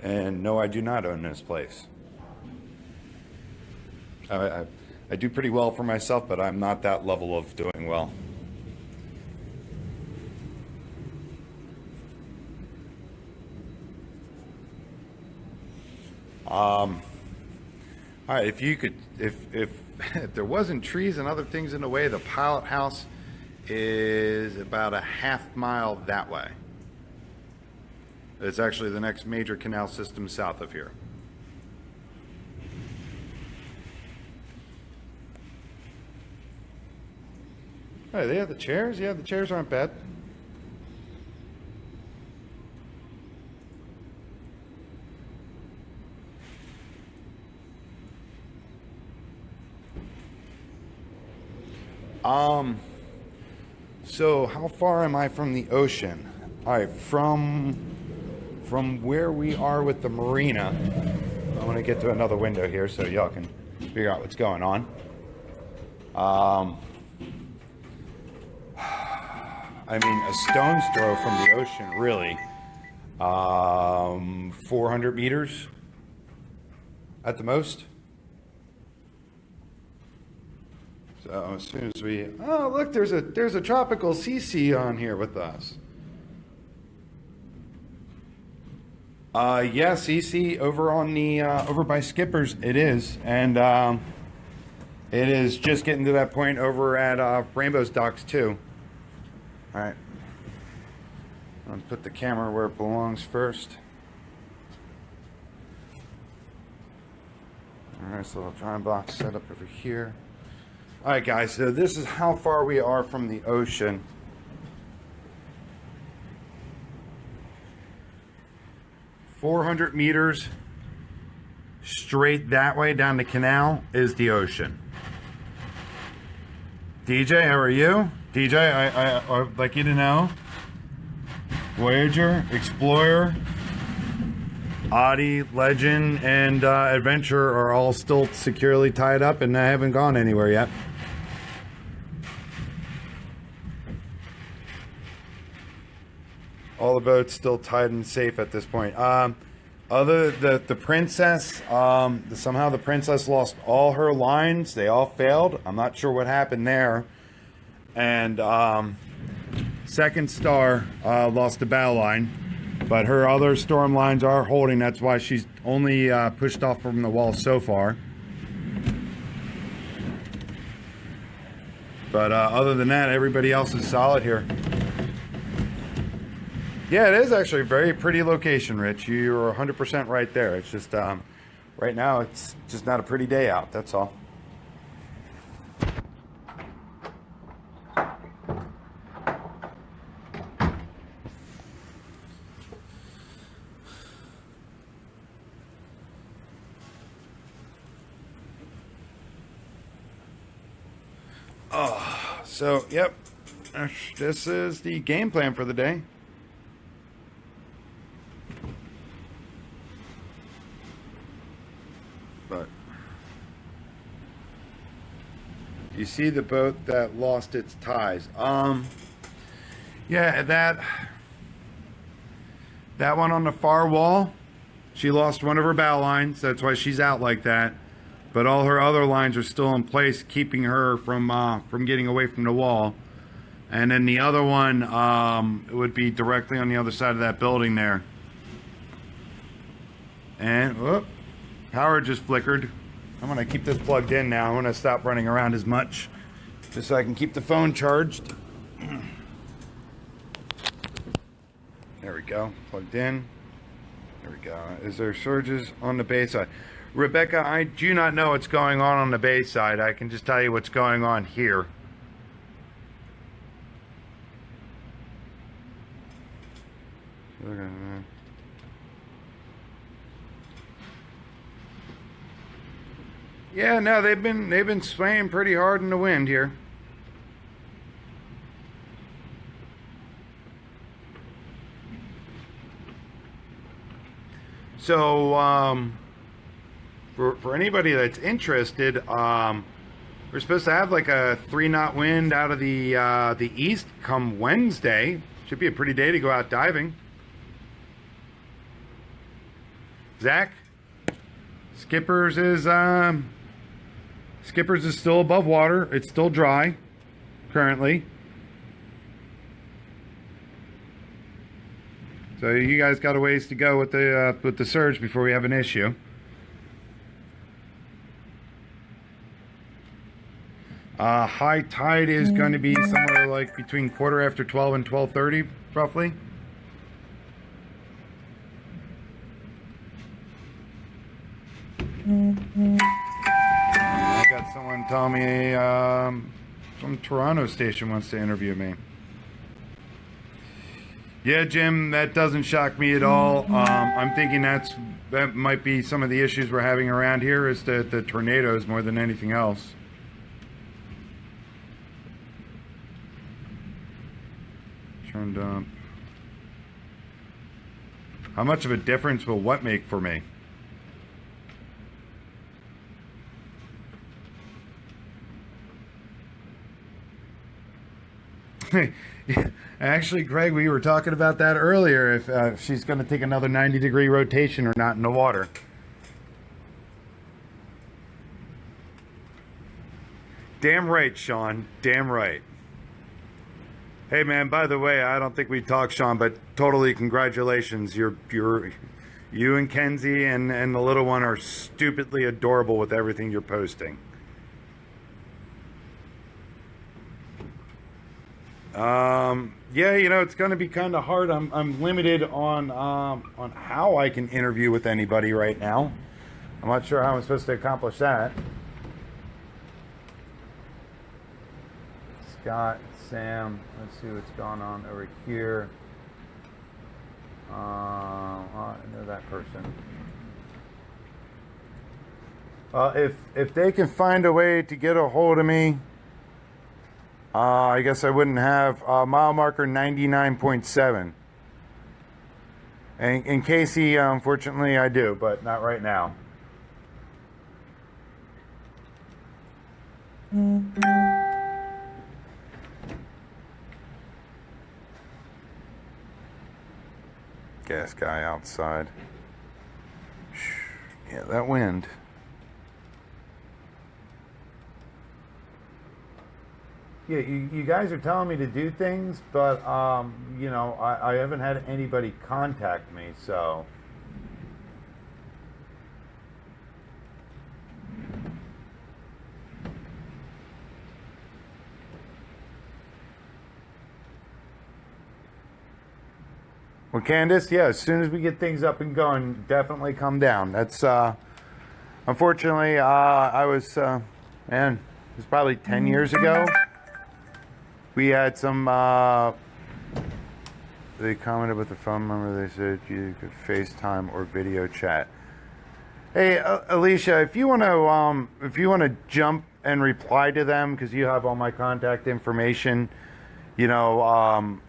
And no, I do not own this place. I do pretty well for myself, but I'm not that level of doing well. All right, if you could, if there wasn't trees and other things in the way, the pilot house is about a half mile that way. It's actually the next major canal system south of here. Hey, they have the chairs? Yeah, the chairs aren't bad. So how far am I from the ocean? All right, from where we are with the Marina, I want to get to another window here so y'all can figure out what's going on. I mean, a stone's throw from the ocean, really. 400 meters at the most. So as soon as we, oh look, there's a tropical CC on here with us. Yeah, CC over on the over by Skipper's, it is, and it is just getting to that point over at Rainbow's Docks too. All right, I'm gonna put the camera where it belongs first. All right, so I'll try and box set up over here. All right, guys, so this is how far we are from the ocean. "400 meters straight that way down the canal is the ocean. DJ, how are you? DJ, I'd like you to know, Voyager, Explorer, Oddie, Legend, and Adventure are all still securely tied up and I haven't gone anywhere yet. All the boats still tied and safe at this point. The princess, somehow the princess lost all her lines. They all failed. I'm not sure what happened there. And Second Star lost a bow line, but her other storm lines are holding. That's why she's only pushed off from the wall so far. But other than that, everybody else is solid here. Yeah, it is actually a very pretty location, Rich. You're 100% right there. It's just, right now, it's just not a pretty day out, that's all. Oh, so, yep, this is the game plan for the day. But you see the boat that lost its ties. Yeah, that one on the far wall, she lost one of her bow lines. That's why she's out like that. But all her other lines are still in place, keeping her from getting away from the wall. And then the other one, it would be directly on the other side of that building there. And whoop. Power just flickered. I'm gonna keep this plugged in now. I'm gonna stop running around as much just so I can keep the phone charged. There we go, plugged in. There we go. Is there surges on the bay side? Rebecca, I do not know what's going on the bay side. I can just tell you what's going on here. Look at that. Yeah, no, they've been swaying pretty hard in the wind here. So, for anybody that's interested, we're supposed to have like a 3-knot wind out of the east come Wednesday. Should be a pretty day to go out diving. Zach, Skippers is still above water. It's still dry currently. So you guys got a ways to go with the surge before we have an issue. High tide is going to be somewhere like between 12:15 and 12:30, roughly. I got someone telling me some Toronto station wants to interview me. Yeah, Jim, that doesn't shock me at all. I'm thinking that might be some of the issues we're having around here is the tornadoes more than anything else. Turned up. How much of a difference will what make for me? Actually, Greg, we were talking about that earlier, if she's going to take another 90-degree rotation or not in the water. Damn right, Sean. Damn right. Hey, man, by the way, I don't think we talked, Sean, but totally congratulations. You and Kenzie and the little one are stupidly adorable with everything you're posting. Yeah, you know, it's going to be kind of hard. I'm limited on how I can interview with anybody right now. I'm not sure how I'm supposed to accomplish that. Scott, Sam, let's see what's going on over here. I know that person. If they can find a way to get a hold of me, I guess I wouldn't have mile marker 99.7. And in Casey, unfortunately, I do, but not right now. Gas guy outside. Yeah, that wind. Yeah, you guys are telling me to do things, but you know, I haven't had anybody contact me, so. Well, Candace, yeah, as soon as we get things up and going, definitely come down. That's, unfortunately, I was, man, it was probably 10 years ago. We had some, they commented with the phone number. They said you could FaceTime or video chat. Hey, Alicia, if you want to jump and reply to them, because you have all my contact information. You know,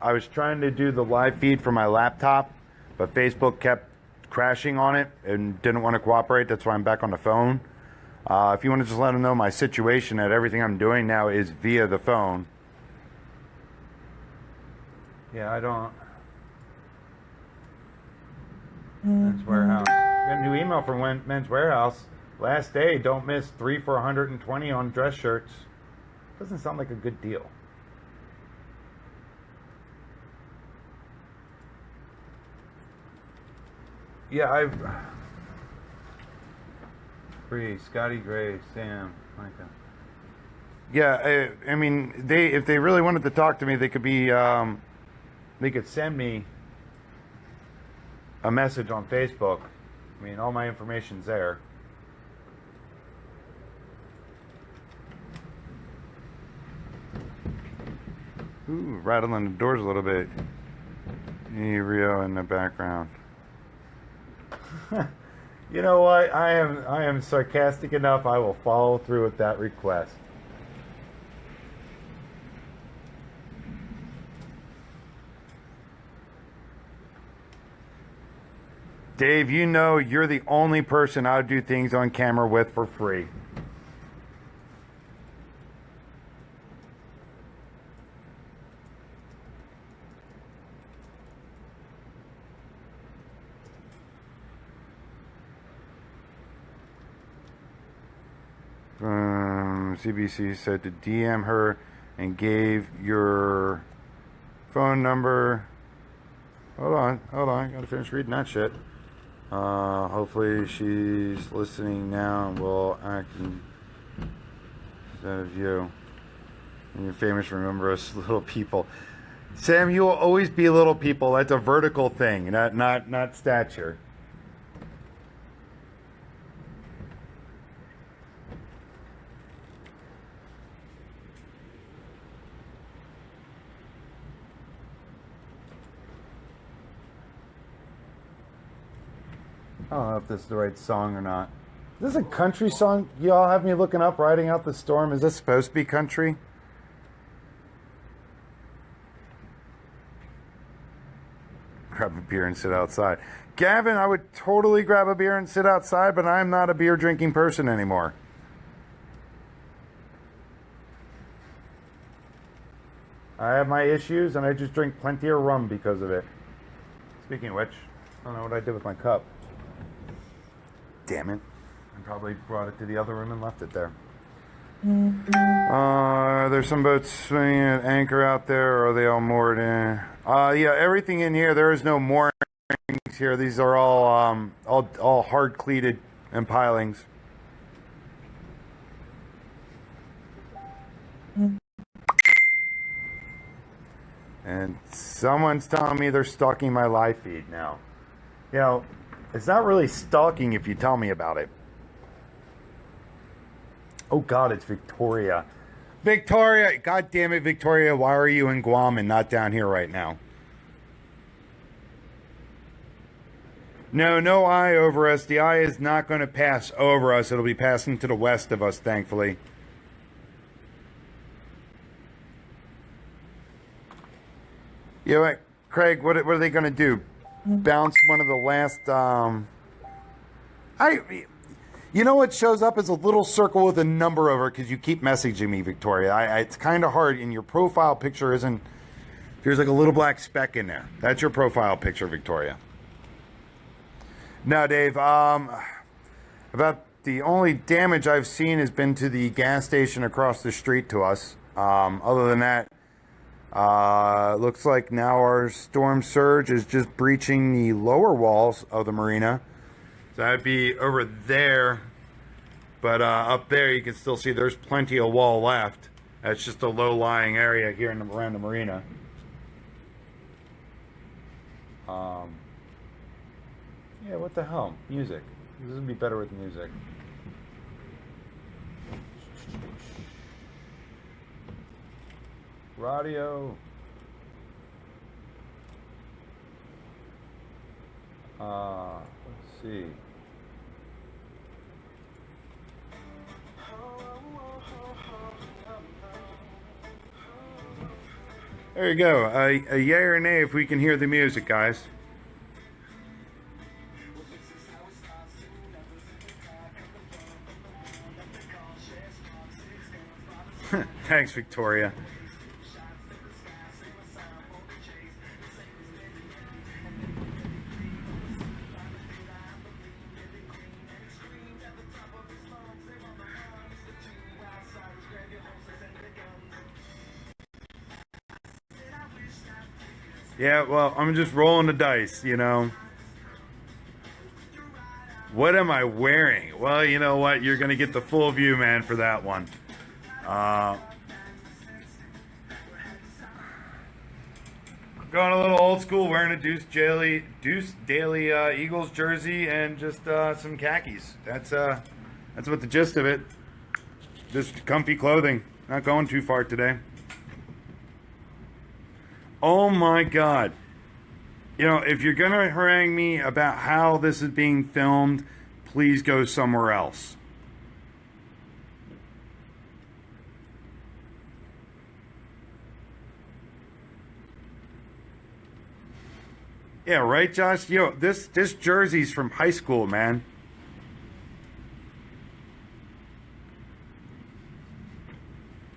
I was trying to do the live feed from my laptop, but Facebook kept crashing on it and didn't want to cooperate. That's why I'm back on the phone. If you want to just let them know my situation, that everything I'm doing now is via the phone. Yeah, I don't. Men's Warehouse. Got a new email from Men's Warehouse. Last day, don't miss 3 for $120 on dress shirts. Doesn't sound like a good deal. Yeah, Bree, Scotty Gray, Sam, Micah. Yeah, I mean, if they really wanted to talk to me, they could be, they could send me a message on Facebook. I mean, all my information's there. Ooh, rattling the doors a little bit. Rio in the background. You know what? I am sarcastic enough. I will follow through with that request. Dave, you know you're the only person I would do things on camera with for free. CBC said to DM her and gave your phone number. Hold on. Gotta finish reading that shit. Hopefully she's listening now and will act instead of you. And you're famous, remember us little people. Sam, you will always be little people. That's a vertical thing, not stature. I don't know if this is the right song or not. Is this a country song? Y'all have me looking up, Riding Out the Storm. Is this supposed to be country? Grab a beer and sit outside. Gavin, I would totally grab a beer and sit outside, but I'm not a beer drinking person anymore. I have my issues, and I just drink plenty of rum because of it. Speaking of which, I don't know what I did with my cup. Damn it. I probably brought it to the other room and left it there. There's some boats swinging at anchor out there, or are they all moored in? Yeah, everything in here, there is no moorings here. These are all hard cleated and pilings. And someone's telling me they're stalking my live feed now. You know, it's not really stalking if you tell me about it. Oh God, it's Victoria. Victoria, God damn it, Victoria, why are you in Guam and not down here right now? No eye over us. The eye is not going to pass over us. It'll be passing to the west of us, thankfully. You know what, Craig, what are they going to do? Bounce one of the last, you know what shows up as a little circle with a number over it because you keep messaging me, Victoria. It's kind of hard, and your profile picture isn't, there's like a little black speck in there. That's your profile picture, Victoria. No, Dave, about the only damage I've seen has been to the gas station across the street to us. Other than that, looks like now our storm surge is just breaching the lower walls of the marina. So that'd be over there, but up there you can still see there's plenty of wall left. That's just a low-lying area here around the marina. Yeah, what the hell? Music. This would be better with music. Radio. Let's see. There you go. A yay or nay if we can hear the music, guys. Thanks, Victoria. Yeah, well, I'm just rolling the dice, you know. What am I wearing? Well, you know what? You're going to get the full view, man, for that one. Going a little old school, wearing a Deuce Daily Eagles jersey and just some khakis. That's what the gist of it. Just comfy clothing. Not going too far today. Oh my God. You know, if you're going to harangue me about how this is being filmed, please go somewhere else. Yeah, right, Josh? Yo, this jersey's from high school, man.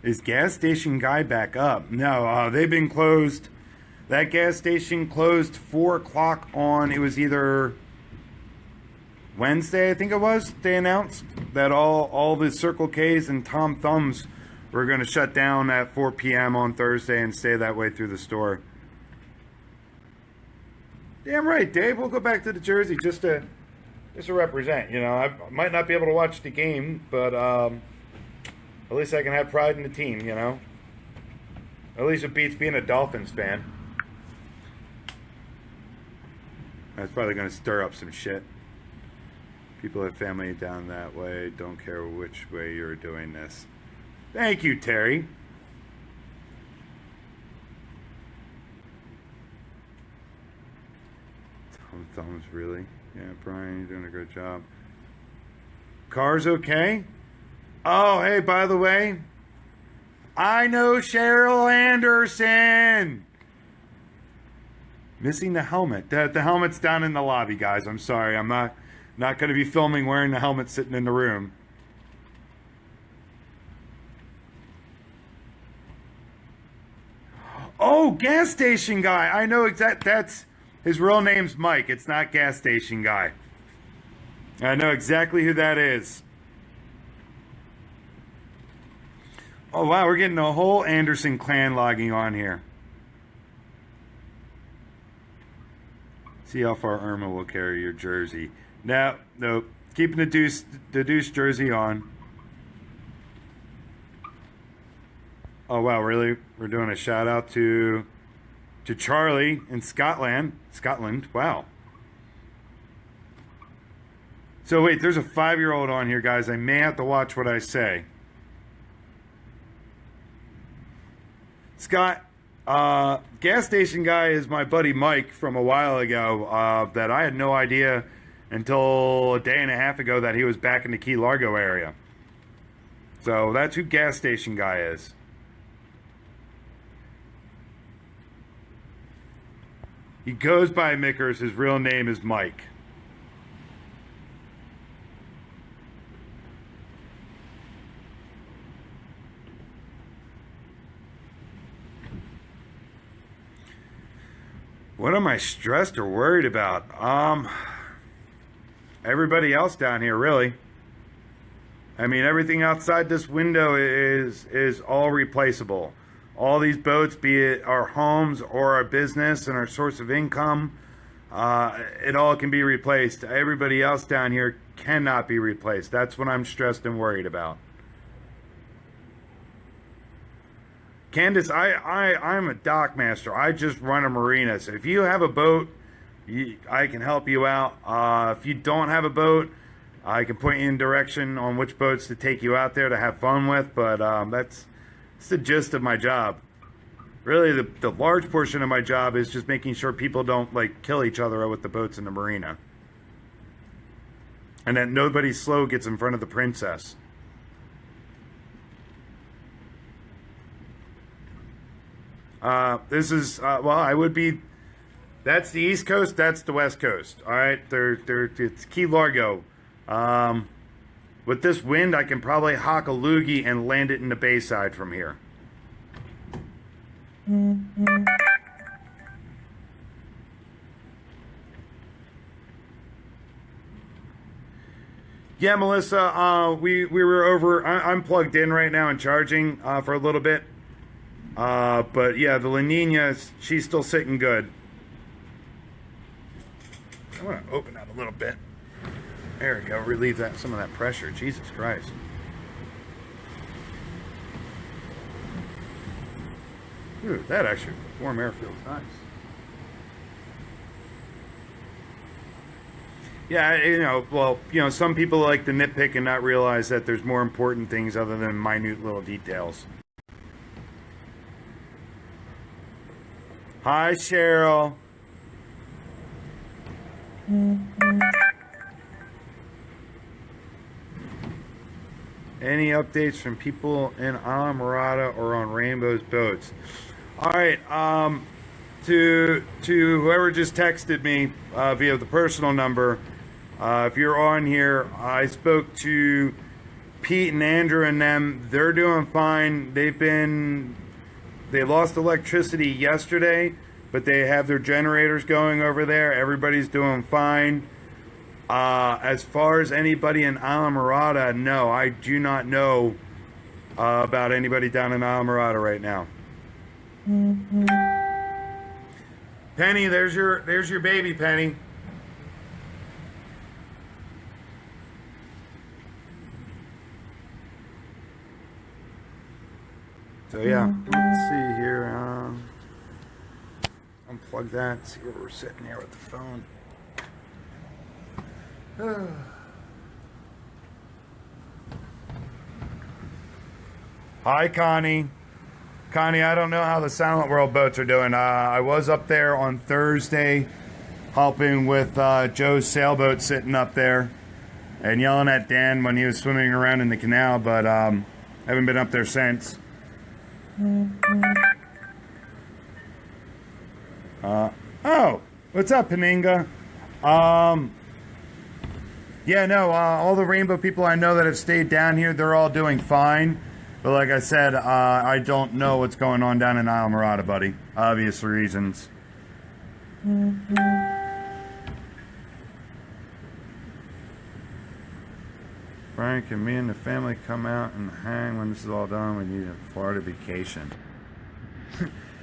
Is gas station guy back up? No, they've been closed. That gas station closed 4 o'clock on, it was either Wednesday, I think it was, they announced that all the Circle K's and Tom Thumbs were going to shut down at 4 p.m. on Thursday and stay that way through the store. Damn right, Dave. We'll go back to the Jersey just to represent. You know, I might not be able to watch the game, but at least I can have pride in the team, you know. At least it beats being a Dolphins fan. That's probably going to stir up some shit. People have family down that way. Don't care which way you're doing this. Thank you, Terry. Tom Thumbs, really? Yeah, Brian, you're doing a great job. Car's okay? Oh, hey, by the way, I know Cheryl Anderson. Missing the helmet. The helmet's down in the lobby, guys. I'm sorry. I'm not going to be filming wearing the helmet sitting in the room. Oh, gas station guy. I know that's his real name's Mike. It's not gas station guy. I know exactly who that is. Oh, wow. We're getting a whole Anderson clan logging on here. See how far Irma will carry your jersey. No, keeping the Deuce jersey on. Oh wow, really? We're doing a shout out to Charlie in Scotland. Wow. So wait, there's a 5-year-old on here, guys. I may have to watch what I say. Scott, gas station guy is my buddy Mike from a while ago that I had no idea until a day and a half ago that he was back in the Key Largo area. So that's who gas station guy is. He goes by Mickers. His real name is Mike. What am I stressed or worried about? Everybody else down here, really. I mean, everything outside this window is all replaceable. All these boats, be it our homes or our business and our source of income, it all can be replaced. Everybody else down here cannot be replaced. That's what I'm stressed and worried about. Candace, I'm a dock master. I just run a marina. So if you have a boat, I can help you out. If you don't have a boat, I can point you in direction on which boats to take you out there to have fun with. But that's the gist of my job. Really, the large portion of my job is just making sure people don't like kill each other with the boats in the marina, and that nobody slow gets in front of the princess. This is well, I would be. That's the East Coast. That's the West Coast. All right, it's Key Largo. With this wind, I can probably hawk a loogie and land it in the bayside from here. Yeah, Melissa, we were over. I'm plugged in right now and charging for a little bit. But yeah, the La Nina, she's still sitting good. I want to open that a little bit. There we go. Relieve some of that pressure. Jesus Christ. Ooh, that actually warm air feels nice. Yeah, some people like to nitpick and not realize that there's more important things other than minute little details. Hi, Cheryl. Any updates from people in Alamorada or on Rainbow's boats? All right, to whoever just texted me via the personal number, if you're on here, I spoke to Pete and Andrew and them. They're doing fine. They lost electricity yesterday, but they have their generators going over there. Everybody's doing fine. As far as anybody in Alamorada, no, I do not know about anybody down in Alamorada right now. Penny, there's your baby, Penny. So yeah, let's see here. Unplug that. See where we're sitting here with the phone. Hi, Connie. Connie, I don't know how the Silent World boats are doing. I was up there on Thursday helping with Joe's sailboat sitting up there and yelling at Dan when he was swimming around in the canal, but haven't been up there since. Oh, what's up, Paninga? Yeah, no, all the Rainbow people I know that have stayed down here, they're all doing fine. But like I said, I don't know what's going on down in Alamorada, buddy. Obvious reasons. Brian, can me and the family come out and hang when this is all done? We need a Florida vacation.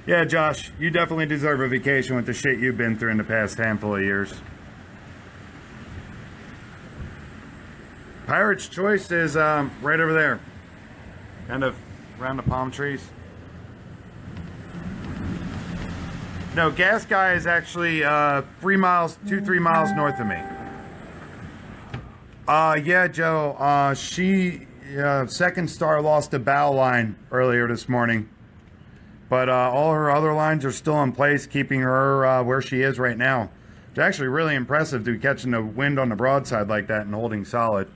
Yeah, Josh, you definitely deserve a vacation with the shit you've been through in the past handful of years. Pirate's Choice is right over there. Kind of around the palm trees. No, Gas Guy is actually 3 miles, 3 miles north of me. Yeah, Joe. She Second Star lost a bow line earlier this morning, but all her other lines are still in place, keeping her where she is right now. It's actually really impressive to be catching the wind on the broadside like that and holding solid.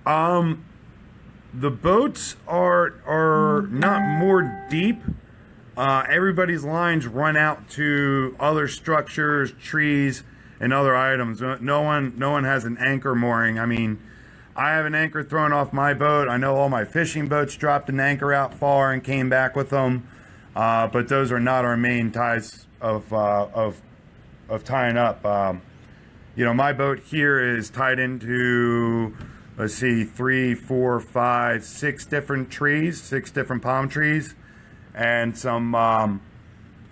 The boats are not more deep. Everybody's lines run out to other structures, trees, and other items. No one has an anchor mooring. I mean, I have an anchor thrown off my boat. I know all my fishing boats dropped an anchor out far and came back with them. But those are not our main ties of tying up. You know, my boat here is tied into, let's see, 3, 4, 5, 6 different trees, 6 different palm trees, and some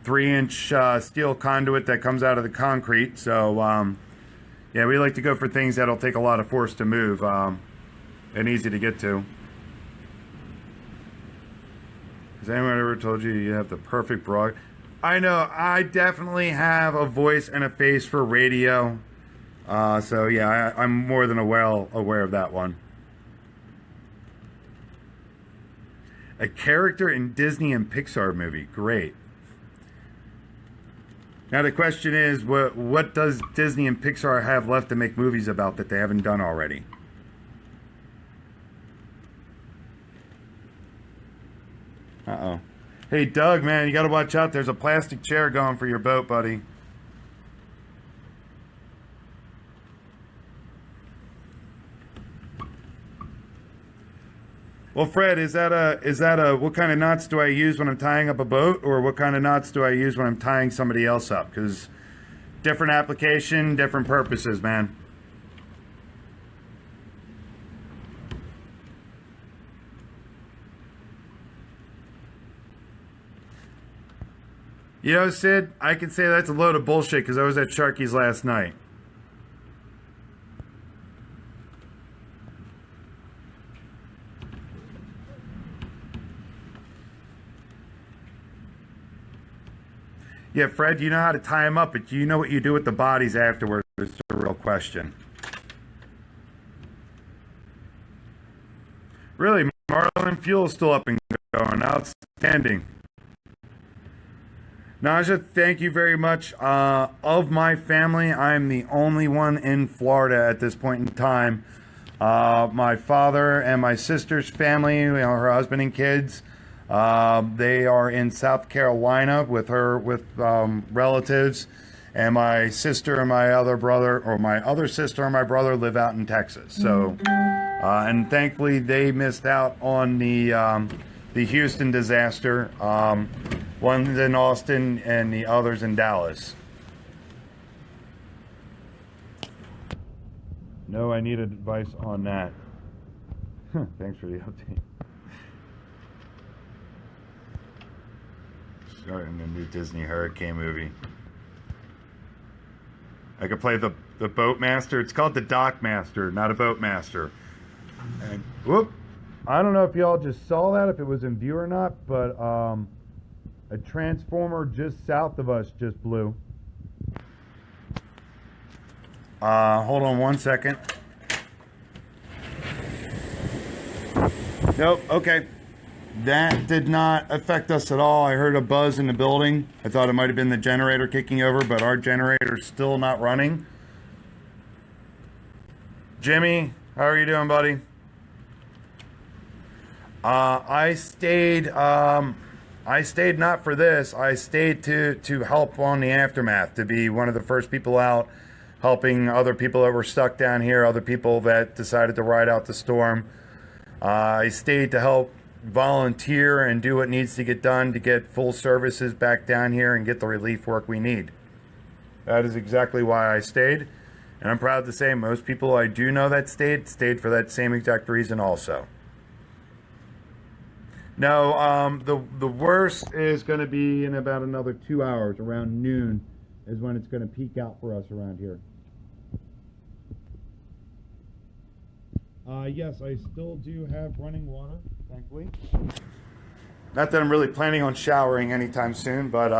3-inch steel conduit that comes out of the concrete. So, yeah, we like to go for things that'll take a lot of force to move and easy to get to. Has anyone ever told you you have the perfect broad? I know, I definitely have a voice and a face for radio. So yeah, I'm more than well aware of that one. A character in Disney and Pixar movie. Great. Now the question is, what does Disney and Pixar have left to make movies about that they haven't done already? Uh-oh. Hey, Doug, man, you got to watch out. There's a plastic chair going for your boat, buddy. Well, Fred, is that a what kind of knots do I use when I'm tying up a boat, or what kind of knots do I use when I'm tying somebody else up? Because different application, different purposes, man. You know, Sid, I can say that's a load of bullshit because I was at Sharky's last night. Yeah, Fred, you know how to tie them up, but do you know what you do with the bodies afterwards? Is the real question. Really, Marlin Fuel's still up and going. Outstanding. Naja, thank you very much. Of my family, I'm the only one in Florida at this point in time. My father and my sister's family, you know, her husband and kids, they are in South Carolina with relatives, and my sister and my other brother, or my other sister and my brother, live out in Texas. So, and thankfully they missed out on the Houston disaster. One's in Austin and the other's in Dallas. No, I need advice on that. Thanks for the update. Starting the new Disney Hurricane movie. I could play the boat master. It's called the dock master, not a boat master. And whoop! I don't know if y'all just saw that, if it was in view or not, but a transformer just south of us just blew. Hold on one second. Nope. Okay. That did not affect us at all. I heard a buzz in the building. I thought it might have been the generator kicking over, but our generator's still not running. Jimmy, how are you doing, buddy? I stayed not for this. I stayed to help on the aftermath, to be one of the first people out, helping other people that were stuck down here, other people that decided to ride out the storm. I stayed to help volunteer and do what needs to get done to get full services back down here and get the relief work we need. That is exactly why I stayed, and I'm proud to say most people I do know that stayed for that same exact reason also. No, the worst is going to be in about another 2 hours. Around noon is when it's going to peak out for us around here. Yes, I still do have running water, thankfully. Not that I'm really planning on showering anytime soon, but,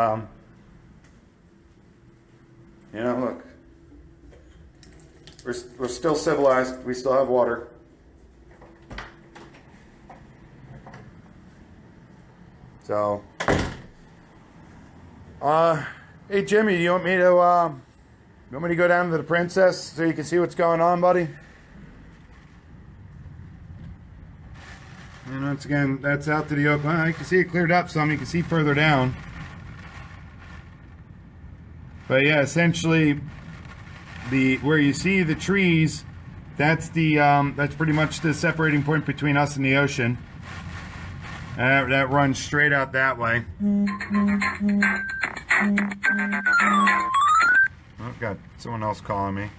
you know, look, we're still civilized. We still have water. So, hey Jimmy, do you want me to go down to the Princess so you can see what's going on, buddy? And once again, that's out to the open. You can see it cleared up some. You can see further down. But yeah, essentially, where you see the trees, that's pretty much the separating point between us and the ocean. That runs straight out that way. Oh, I've got someone else calling me.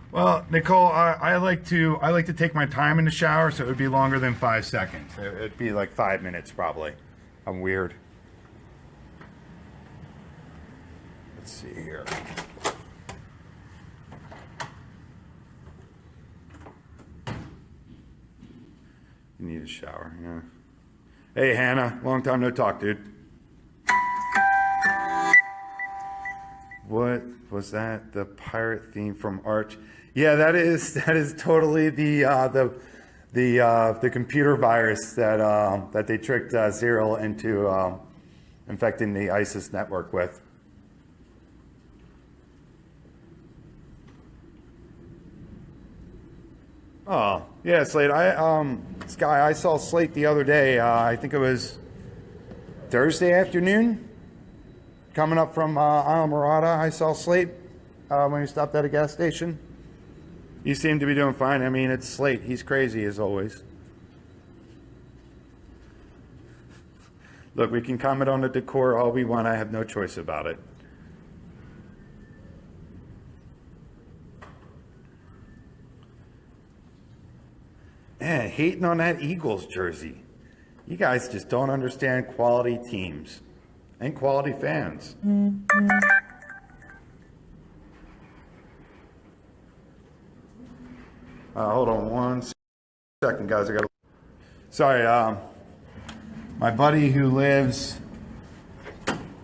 Well, Nicole, I like to take my time in the shower, so it would be longer than 5 seconds. It'd be like 5 minutes probably. I'm weird. Let's see here. You need a shower, yeah. Hey, Hannah, long time no talk, dude. What was that? The pirate theme from Arch? Yeah, that is totally the computer virus that they tricked Zero into infecting the ISIS network with. Oh, yeah, Slate. I saw Slate the other day. I think it was Thursday afternoon. Coming up from Alamorada, I saw Slate when he stopped at a gas station. He seemed to be doing fine. I mean, it's Slate. He's crazy as always. Look, we can comment on the decor all we want. I have no choice about it. Man, hating on that Eagles jersey. You guys just don't understand quality teams and quality fans. Hold on one second, guys. Sorry, my buddy who lives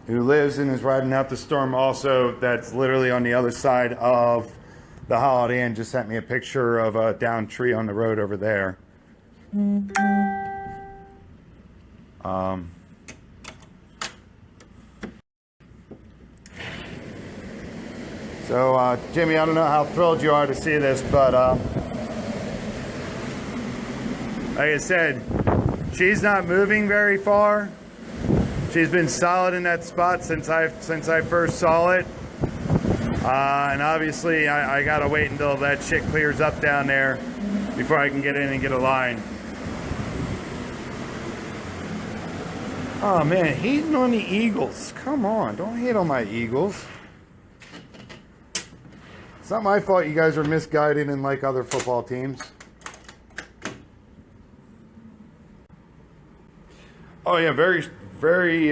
and is riding out the storm also, that's literally on the other side of the Holiday Inn, just sent me a picture of a downed tree on the road over there. So, Jimmy, I don't know how thrilled you are to see this, but like I said, she's not moving very far. She's been solid in that spot since I first saw it. And obviously, I gotta wait until that shit clears up down there before I can get in and get a line. Oh man, hating on the Eagles. Come on, don't hate on my Eagles. not my fault you guys are misguided and like other football teams. Oh yeah, very, very,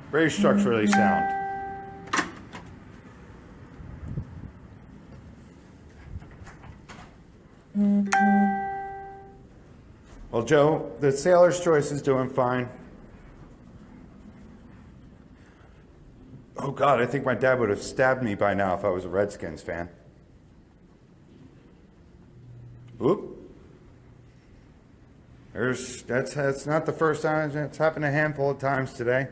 very structurally sound. Well, Joe, the Sailor's Choice is doing fine. Oh God, I think my dad would have stabbed me by now if I was a Redskins fan. Oop. That's not the first time. It's happened a handful of times today.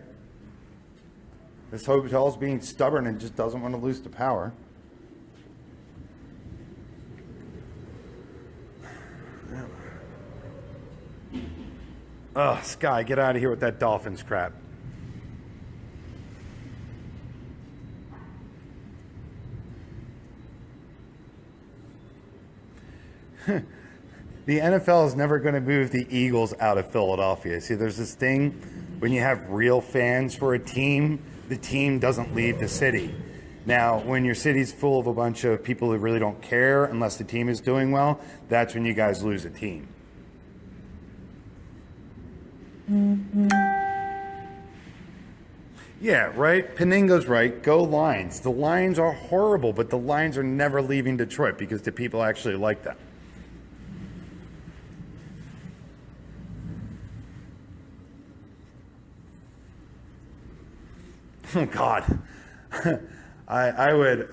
This hotel's being stubborn and just doesn't want to lose the power. Ugh, Sky, get out of here with that Dolphins crap. The NFL is never going to move the Eagles out of Philadelphia. See, there's this thing when you have real fans for a team, the team doesn't leave the city. Now, when your city's full of a bunch of people who really don't care unless the team is doing well, that's when you guys lose a team. Yeah, right? Paningo's right. Go Lions. The Lions are horrible, but the Lions are never leaving Detroit because the people actually like them. Oh God, I would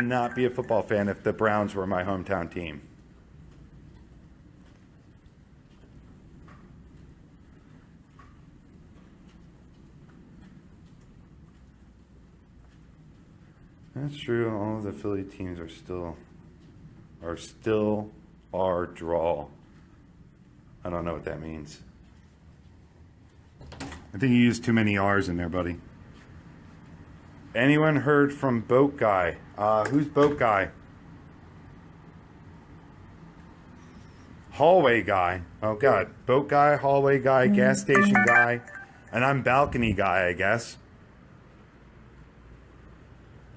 not be a football fan if the Browns were my hometown team. That's true. All of the Philly teams are still our draw. I don't know what that means. I think you used too many R's in there, buddy. Anyone heard from Boat Guy? Who's Boat Guy? Hallway Guy. Oh God. Boat Guy, Hallway Guy, Gas Station Guy, and I'm Balcony Guy, I guess.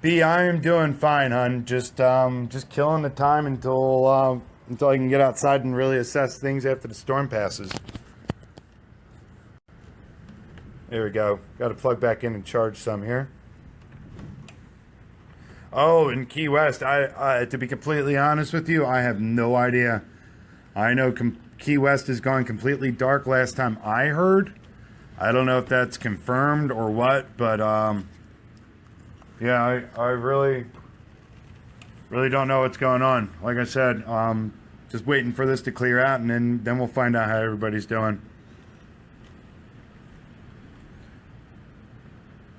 B, I am doing fine, hun. Just killing the time until I can get outside and really assess things after the storm passes. There we go. Got to plug back in and charge some here. Oh, in Key West, I to be completely honest with you, I have no idea. I know Key West has gone completely dark last time I heard. I don't know if that's confirmed or what, but yeah, I really don't know what's going on. Like I said, just waiting for this to clear out, and then we'll find out how everybody's doing.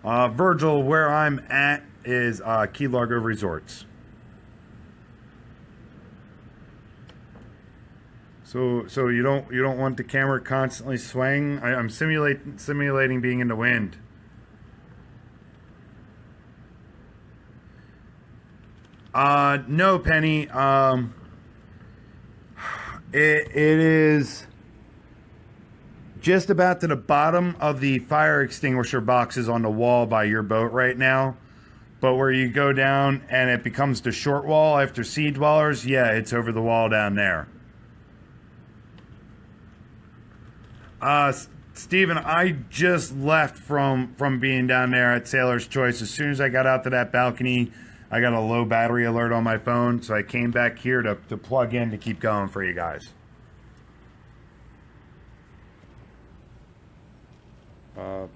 Virgil, where I'm at is Key Largo Resorts. So you don't want the camera constantly swaying. I'm simulating being in the wind. No, Penny. It is just about to the bottom of the fire extinguisher boxes on the wall by your boat right now. But where you go down and it becomes the short wall after Sea Dwellers, yeah, it's over the wall down there. Steven, I just left from being down there at Sailor's Choice. As soon as I got out to that balcony, I got a low battery alert on my phone, so I came back here to plug in to keep going for you guys.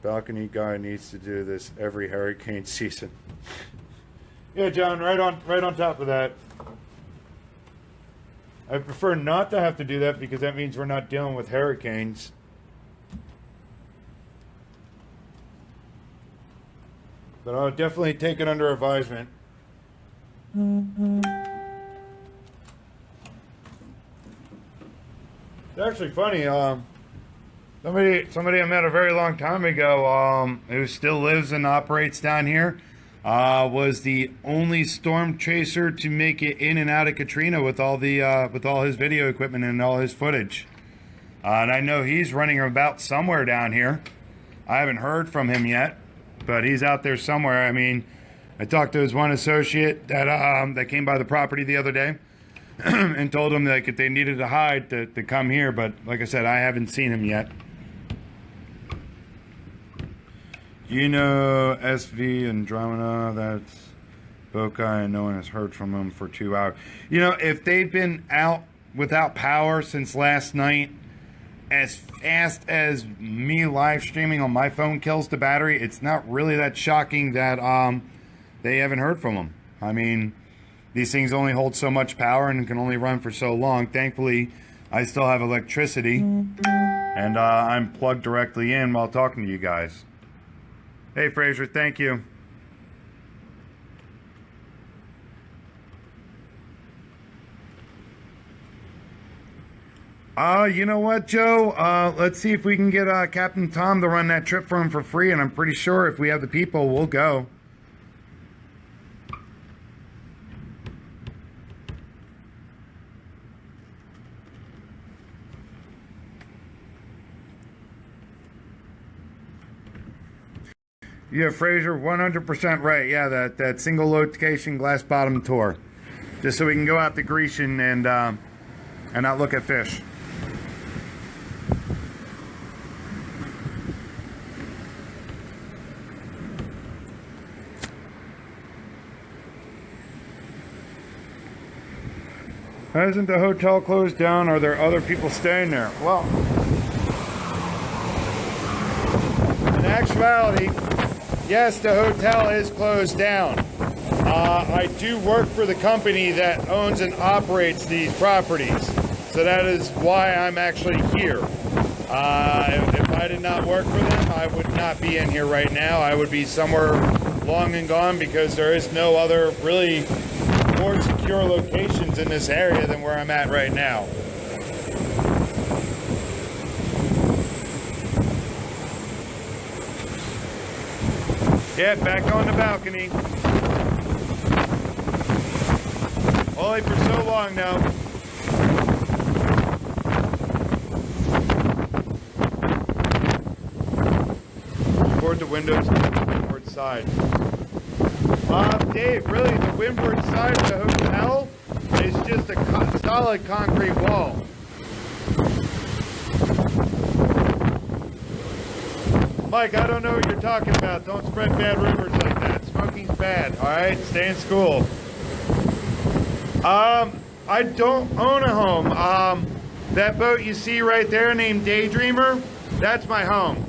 Balcony guy needs to do this every hurricane season. Yeah, John, right on top of that. I prefer not to have to do that because that means we're not dealing with hurricanes. But I'll definitely take it under advisement. It's actually funny. Somebody I met a very long time ago, who still lives and operates down here, was the only storm chaser to make it in and out of Katrina with all his video equipment and all his footage. And I know he's running about somewhere down here. I haven't heard from him yet, but he's out there somewhere. I mean, I talked to his one associate that came by the property the other day and told him that if they needed to hide to come here. But like I said, I haven't seen him yet. You know, SV Andromeda, that's Boca, and no one has heard from them for 2 hours. You know, if they've been out without power since last night, as fast as me live streaming on my phone kills the battery, it's not really that shocking that they haven't heard from them. I mean, these things only hold so much power and can only run for so long. Thankfully, I still have electricity, and I'm plugged directly in while talking to you guys. Hey, Fraser, thank you. You know what, Joe? Let's see if we can get Captain Tom to run that trip for him for free, and I'm pretty sure if we have the people, we'll go. Yeah, Fraser, 100% right. Yeah, that single location glass bottom tour, just so we can go out to Grecian and not look at fish. Hasn't the hotel closed down? Are there other people staying there? Well, in actuality, yes, the hotel is closed down. I do work for the company that owns and operates these properties, so that is why I'm actually here. If I did not work for them, I would not be in here right now. I would be somewhere long and gone, because there is no other really more secure locations in this area than where I'm at right now. Yeah, back on the balcony. Only for so long now. Toward the windows to the windward side. Dave, really, the windward side of the hotel is just a solid concrete wall. Mike, I don't know what you're talking about. Don't spread bad rumors like that. Smoking's bad, all right? Stay in school. I don't own a home. That boat you see right there named Daydreamer, that's my home.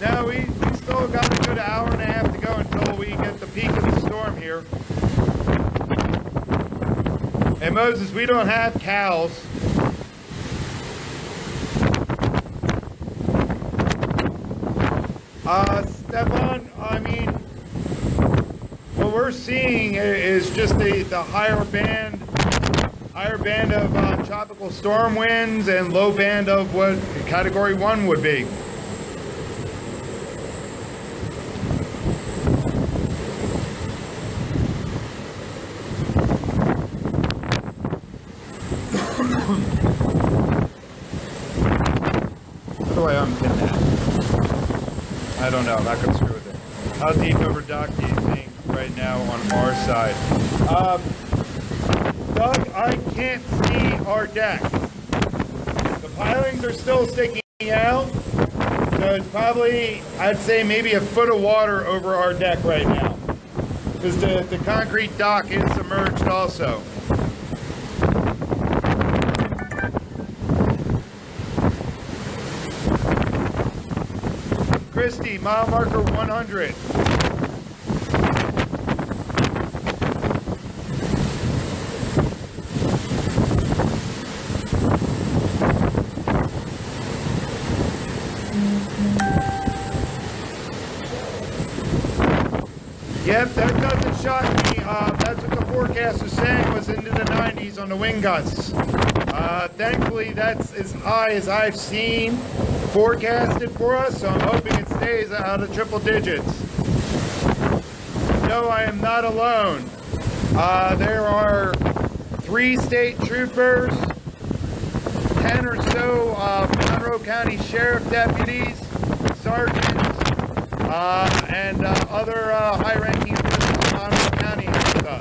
Now we still got a good hour and a half to go until we get the peak of the storm here. And Moses, we don't have cows. Stefan, I mean, what we're seeing is just the higher band of tropical storm winds and low band of what Category 1 would be. How do I unpin that? I don't know. I'm not going to screw with it. How deep over dock do you think right now on our side? Doug, I can't see our deck. The pilings are still sticking out, so it's probably, I'd say, maybe a foot of water over our deck right now, because the concrete dock is submerged also. Christy, mile marker 100. Yep, that doesn't shock me. That's what the forecast was saying, was into the 90s on the wind gusts. Thankfully, that's as high as I've seen forecasted for us, so I'm hoping it stays out of triple digits. No, I am not alone. There are 3 state troopers, 10 or so Monroe County Sheriff deputies, sergeants, and other high-ranking officials in Monroe County with us.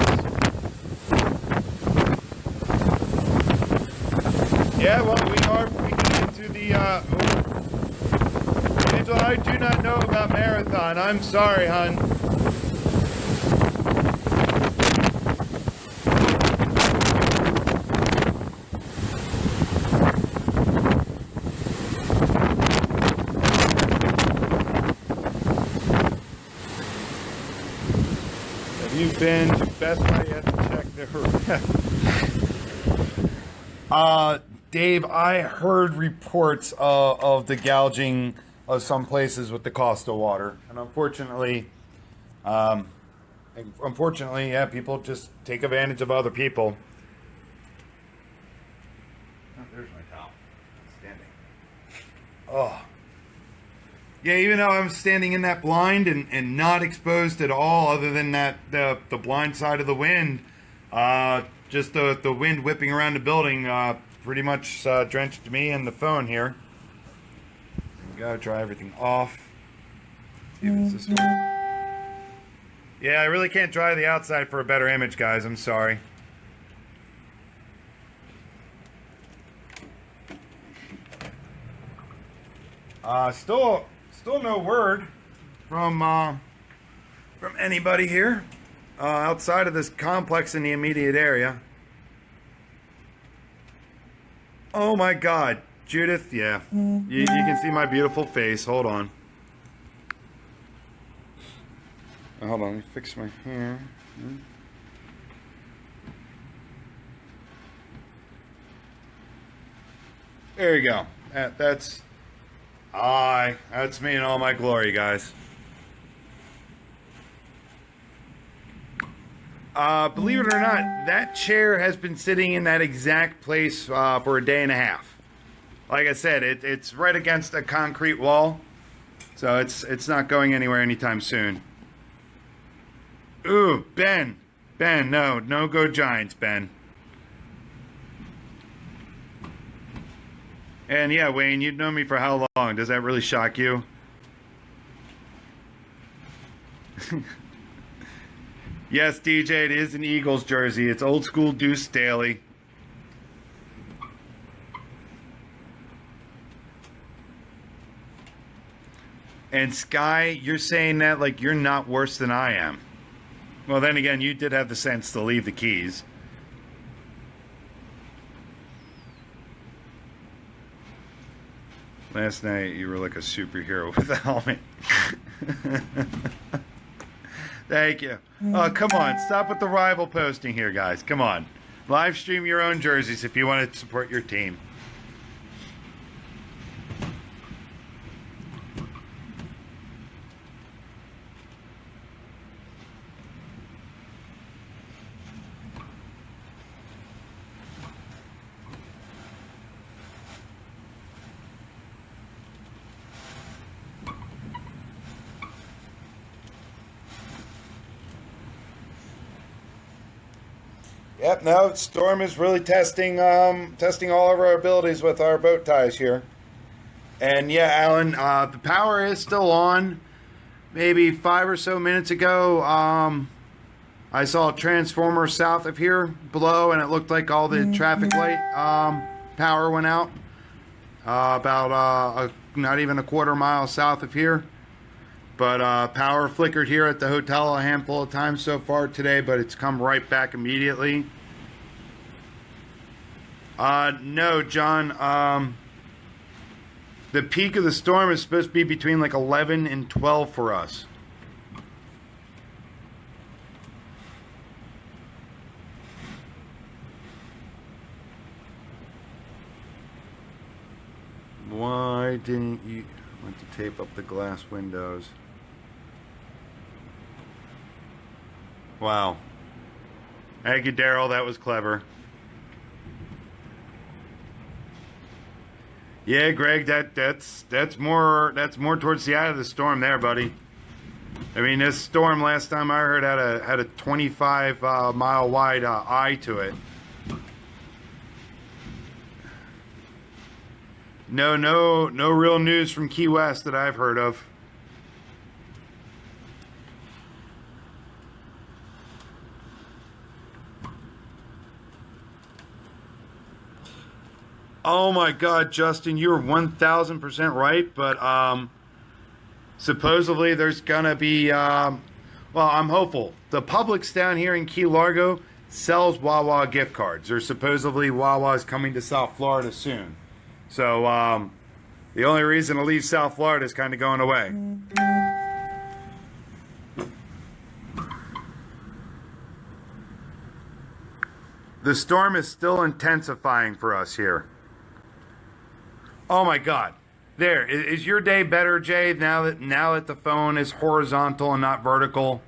Yeah, well, we are peeking into the, Angel, I do not know about Marathon. I'm sorry, hon. Have you been to Best Buy yet to check their... Dave, I heard reports of the gouging of some places with the cost of water, and unfortunately, yeah, people just take advantage of other people. Oh, there's my towel. Standing. Oh, yeah. Even though I'm standing in that blind and not exposed at all, other than that the blind side of the wind, just the wind whipping around the building. Pretty much drenched me and the phone here. Gotta dry everything off. See if it's this one. Yeah, I really can't dry the outside for a better image, guys. I'm sorry. Still no word from anybody here outside of this complex in the immediate area. Oh my God, Judith, yeah. You can see my beautiful face. Hold on. Hold on, let me fix my hair. There you go. That's me in all my glory, guys. Believe it or not, that chair has been sitting in that exact place for a day and a half. Like I said, it's right against a concrete wall, so it's not going anywhere anytime soon. Ooh, Ben, no go Giants, Ben. And yeah, Wayne, you've known me for how long? Does that really shock you? Yes, DJ, it is an Eagles jersey. It's old school Deuce Staley. And Sky, you're saying that like you're not worse than I am. Well, then again, you did have the sense to leave the keys. Last night, you were like a superhero with a helmet. Thank you. Oh, come on. Stop with the rival posting here, guys. Come on. Live stream your own jerseys if you want to support your team. Yep, no, Storm is really testing all of our abilities with our boat ties here. And yeah, Alan, the power is still on. Maybe 5 or so minutes ago, I saw a transformer south of here blow, and it looked like all the traffic light power went out. About not even a quarter mile south of here. But power flickered here at the hotel a handful of times so far today, but it's come right back immediately. No, John. The peak of the storm is supposed to be between like 11 and 12 for us. Why didn't you want to tape up the glass windows? Wow. Thank you, Daryl. That was clever. Yeah, Greg, that's more towards the eye of the storm there, buddy. I mean, this storm last time I heard had a 25 mile wide eye to it. No real news from Key West that I've heard of. Oh my God, Justin, you're 1,000% right. But supposedly there's gonna be. Well, I'm hopeful. The Publix down here in Key Largo sells Wawa gift cards. Or supposedly Wawa is coming to South Florida soon. So the only reason to leave South Florida is kind of going away. The storm is still intensifying for us here. Oh my God. There. Is your day better, Jay, now that the phone is horizontal and not vertical?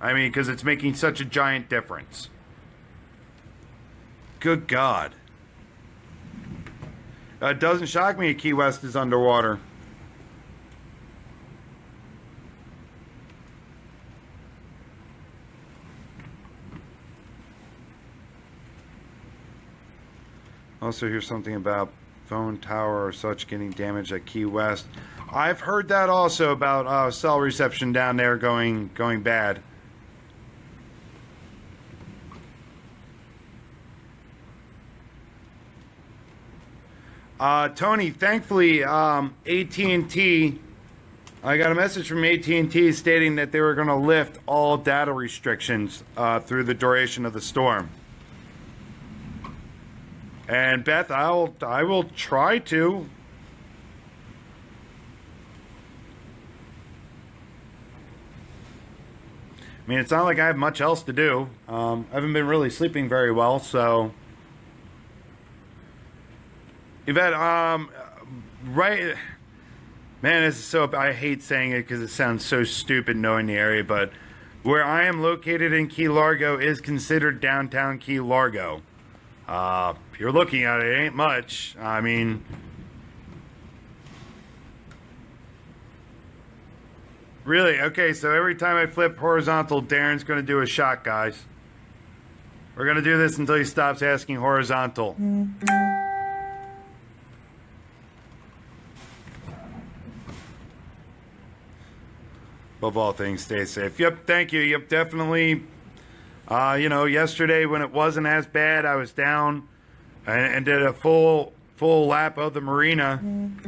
I mean, because it's making such a giant difference. Good God. It doesn't shock me Key West is underwater. Also, here's something about phone tower or such getting damaged at Key West. I've heard that also about cell reception down there going bad. Tony, thankfully, AT&T, I got a message from AT&T stating that they were going to lift all data restrictions through the duration of the storm. And Beth, I will try to. I mean, it's not like I have much else to do. I haven't been really sleeping very well, so. Yvette, right, man, this is so, I hate saying it because it sounds so stupid knowing the area, but where I am located in Key Largo is considered downtown Key Largo. If you're looking at it, it ain't much. I mean, really? Okay, so every time I flip horizontal, Darren's going to do a shot, guys. We're going to do this until he stops asking horizontal. Above all things, stay safe. Yep, thank you. Yep, definitely. Yesterday when it wasn't as bad, I was down and did a full lap of the Marina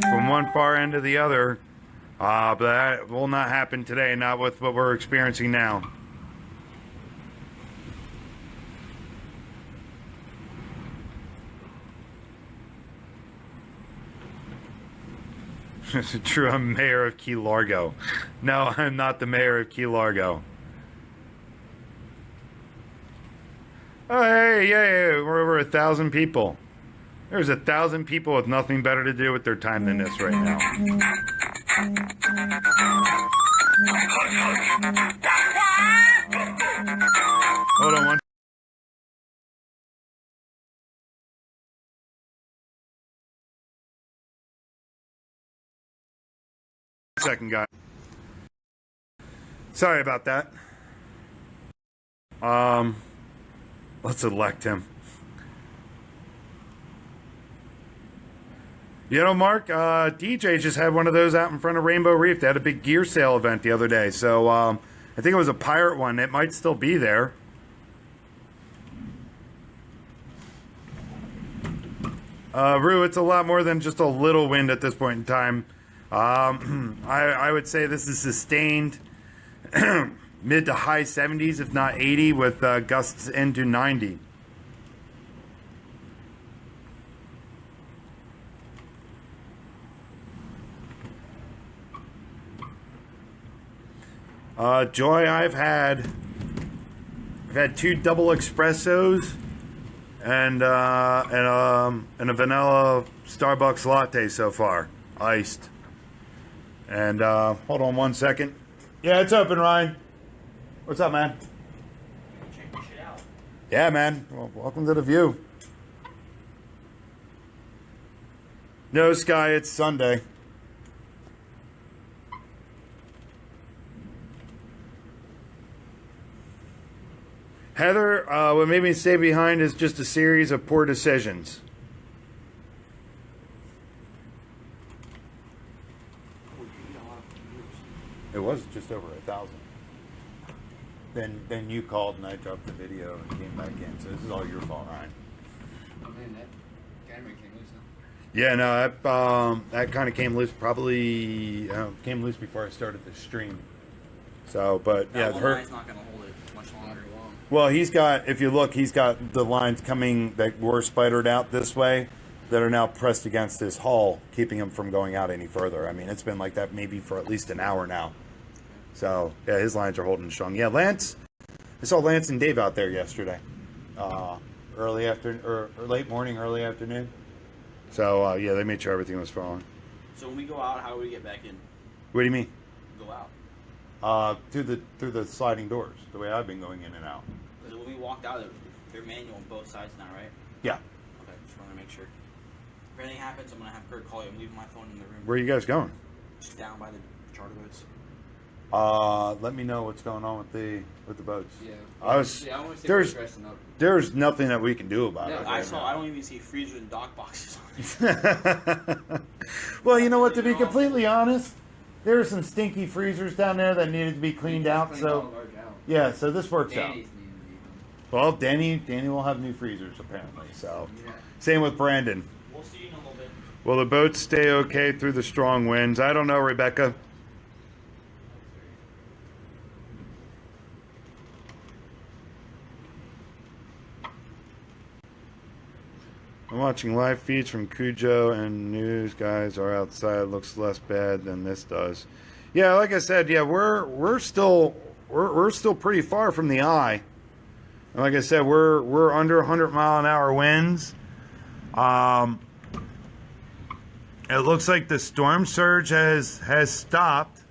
from one far end to the other. But that will not happen today, not with what we're experiencing now. True, I'm mayor of Key Largo. No, I'm not the mayor of Key Largo. Oh, hey, yeah, we're over 1,000 people. There's 1,000 people with nothing better to do with their time than this right now. Hold on one second, guys. Sorry about that. Let's elect him. Mark, DJ just had one of those out in front of Rainbow Reef. They had a big gear sale event the other day. So I think it was a pirate one. It might still be there. Rue, it's a lot more than just a little wind at this point in time. I would say this is sustained mid to high 70s, if not 80, with gusts into 90. Joy, I've had 2 double espressos and a vanilla Starbucks latte so far, iced. And hold on one second. Yeah, it's open, Ryan. What's up, man? Check this shit out. Yeah, man. Well, welcome to the view. No, Sky, it's Sunday. Heather, what made me stay behind is just a series of poor decisions. It was just over 1,000. Then you called and I dropped the video and came back in. So this is all your fault, Ryan. Oh man, that camera came loose, huh? Yeah, no, that kind of came loose. Probably came loose before I started the stream. So, but yeah, That one line's not gonna hold it much longer. Well, he's got. If you look, he's got the lines coming that were spidered out this way that are now pressed against his hull, keeping him from going out any further. I mean, it's been like that maybe for at least an hour now. So yeah, his lines are holding strong. Yeah, Lance. I saw Lance and Dave out there yesterday, early afternoon or late morning, early afternoon. So yeah, they made sure everything was fine. So when we go out, how do we get back in? What do you mean? Go out. Through the sliding doors, the way I've been going in and out. Because when we walked out, they're manual on both sides now, right? Yeah. Okay, just want to make sure. If anything happens, I'm gonna have Kurt call you. I'm leaving my phone in the room. Where are you guys going? Just down by the charter boats. Let me know what's going on with the boats. Yeah. I want to see there's dressing up. There's nothing that we can do about No, it. I right saw. now. I don't even see freezers and dock boxes on it. Well, you know what? To be completely honest, there are some stinky freezers down there that needed to be cleaned out. So yeah, so this works out. Well, Danny will have new freezers apparently. So Yeah. same with Brandon. We'll see you in a little bit. Will the boats stay okay through the strong winds? I don't know, Rebecca. I'm watching live feeds from Cujo and news guys are outside. Looks less bad than this does. Yeah, like I said, yeah, we're still pretty far from the eye. And like I said, we're under 100-mile-an-hour winds. It looks like the storm surge has stopped.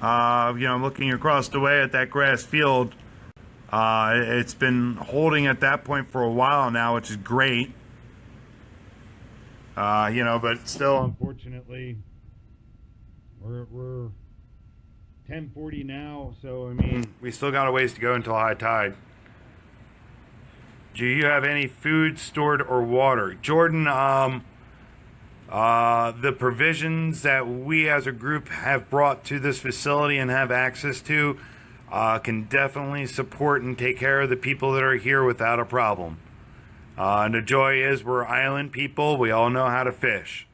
Looking across the way at that grass field. It's been holding at that point for a while now, which is great. But still, unfortunately, we're 10:40 now, so I mean, we still got a ways to go until high tide. Do you have any food stored or water, Jordan? The provisions that we as a group have brought to this facility and have access to. Can definitely support and take care of the people that are here without a problem. And the joy is we're island people. We all know how to fish.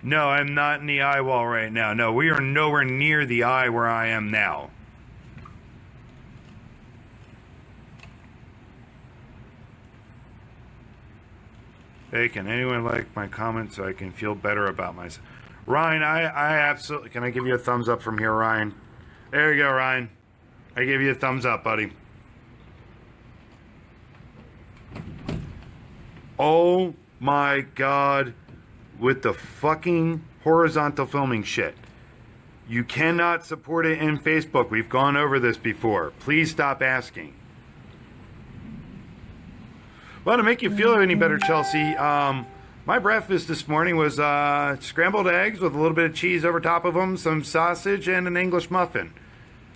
No, I'm not in the eye wall right now. No, we are nowhere near the eye where I am now. Hey, can anyone like my comment so I can feel better about myself? Ryan, I absolutely... Can I give you a thumbs up from here, Ryan? There you go, Ryan. I give you a thumbs up, buddy. Oh my God. With the fucking horizontal filming shit. You cannot support it in Facebook. We've gone over this before. Please stop asking. Well, to make you feel any better, Chelsea, my breakfast this morning was scrambled eggs with a little bit of cheese over top of them, some sausage, and an English muffin.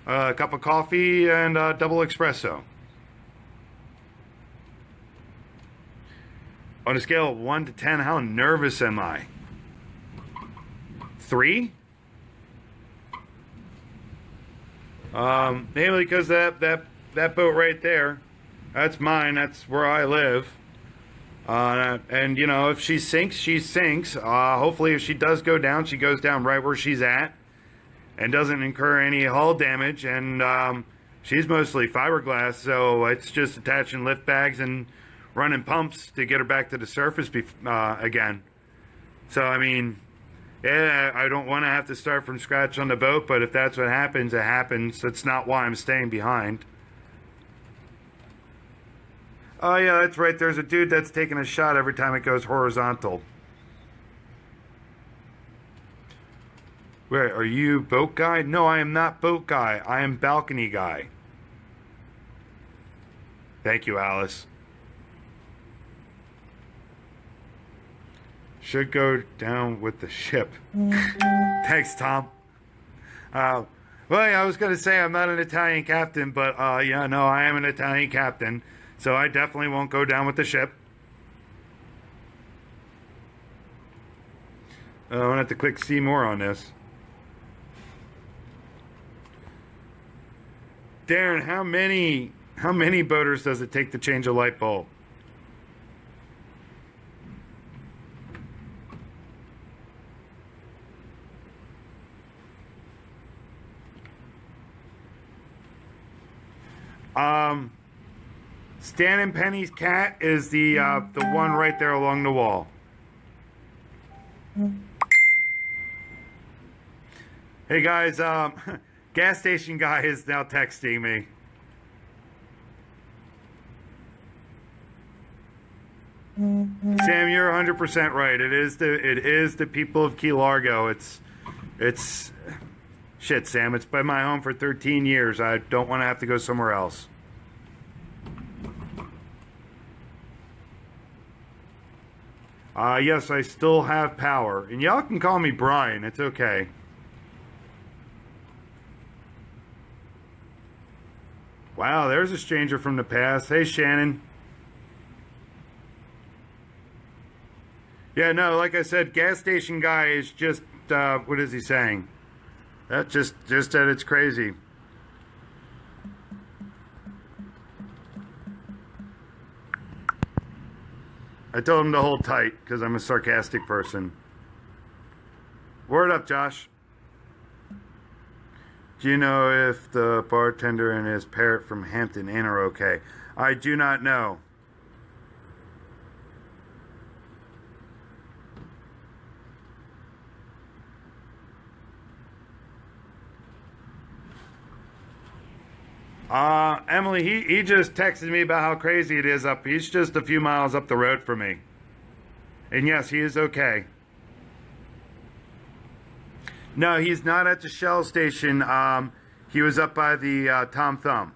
A cup of coffee and a double espresso. On a scale of 1 to 10, how nervous am I? 3? Mainly because that boat right there, that's mine. That's where I live. And if she sinks, she sinks. Hopefully, if she does go down, she goes down right where she's at, and doesn't incur any hull damage. And she's mostly fiberglass, so it's just attaching lift bags and running pumps to get her back to the surface again. So I mean, yeah, I don't want to have to start from scratch on the boat, but if that's what happens, it happens. That's not why I'm staying behind. Oh yeah, that's right. There's a dude that's taking a shot every time it goes horizontal. Wait, are you boat guy? No, I am not boat guy. I am balcony guy. Thank you, Alice. Should go down with the ship. Thanks, Tom. Well, yeah, I was going to say I'm not an Italian captain, but yeah, no, I am an Italian captain. So I definitely won't go down with the ship. I'm gonna have to click see more on this. Darren, how many boaters does it take to change a light bulb? Stan and Penny's cat is the one right there along the wall. Hey guys, gas station guy is now texting me. Sam, you're 100% right. It is the people of Key Largo. It's shit, Sam. It's been my home for 13 years. I don't want to have to go somewhere else. Yes, I still have power. And y'all can call me Brian. It's okay. Wow, there's a stranger from the past. Hey, Shannon. Yeah, no, like I said, gas station guy is just, what is he saying? That just that it's crazy. I told him to hold tight because I'm a sarcastic person. Word up, Josh. Do you know if the bartender and his parrot from Hampton Inn are okay? I do not know. Emily, he just texted me about how crazy it is up. He's just a few miles up the road from me. And yes, he is okay. No, he's not at the Shell station. He was up by the Tom Thumb.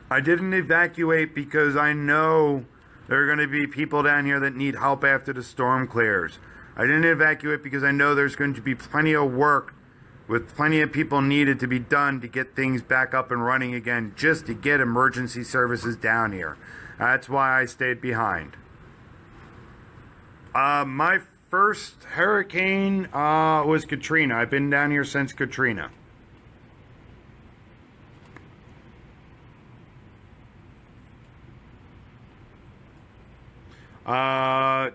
I didn't evacuate because I know there are going to be people down here that need help after the storm clears. I didn't evacuate because I know there's going to be plenty of work with plenty of people needed to be done to get things back up and running again, just to get emergency services down here. That's why I stayed behind. My first hurricane was Katrina. I've been down here since Katrina. Mile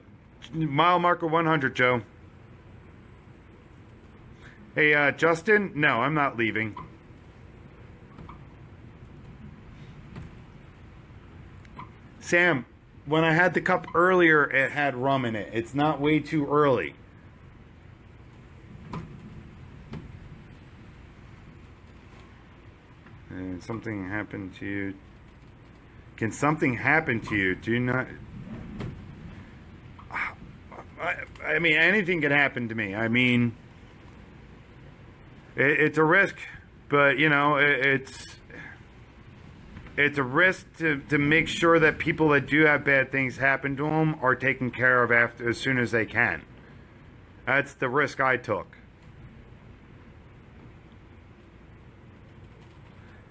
marker 100, Joe. Hey, Justin? No, I'm not leaving. Sam, when I had the cup earlier, it had rum in it. It's not way too early. And something happened to you. Can something happen to you? Do not... I mean, anything can happen to me. I mean... It's a risk, but you know, it's a risk to make sure that people that do have bad things happen to them are taken care of as soon as they can. That's the risk I took.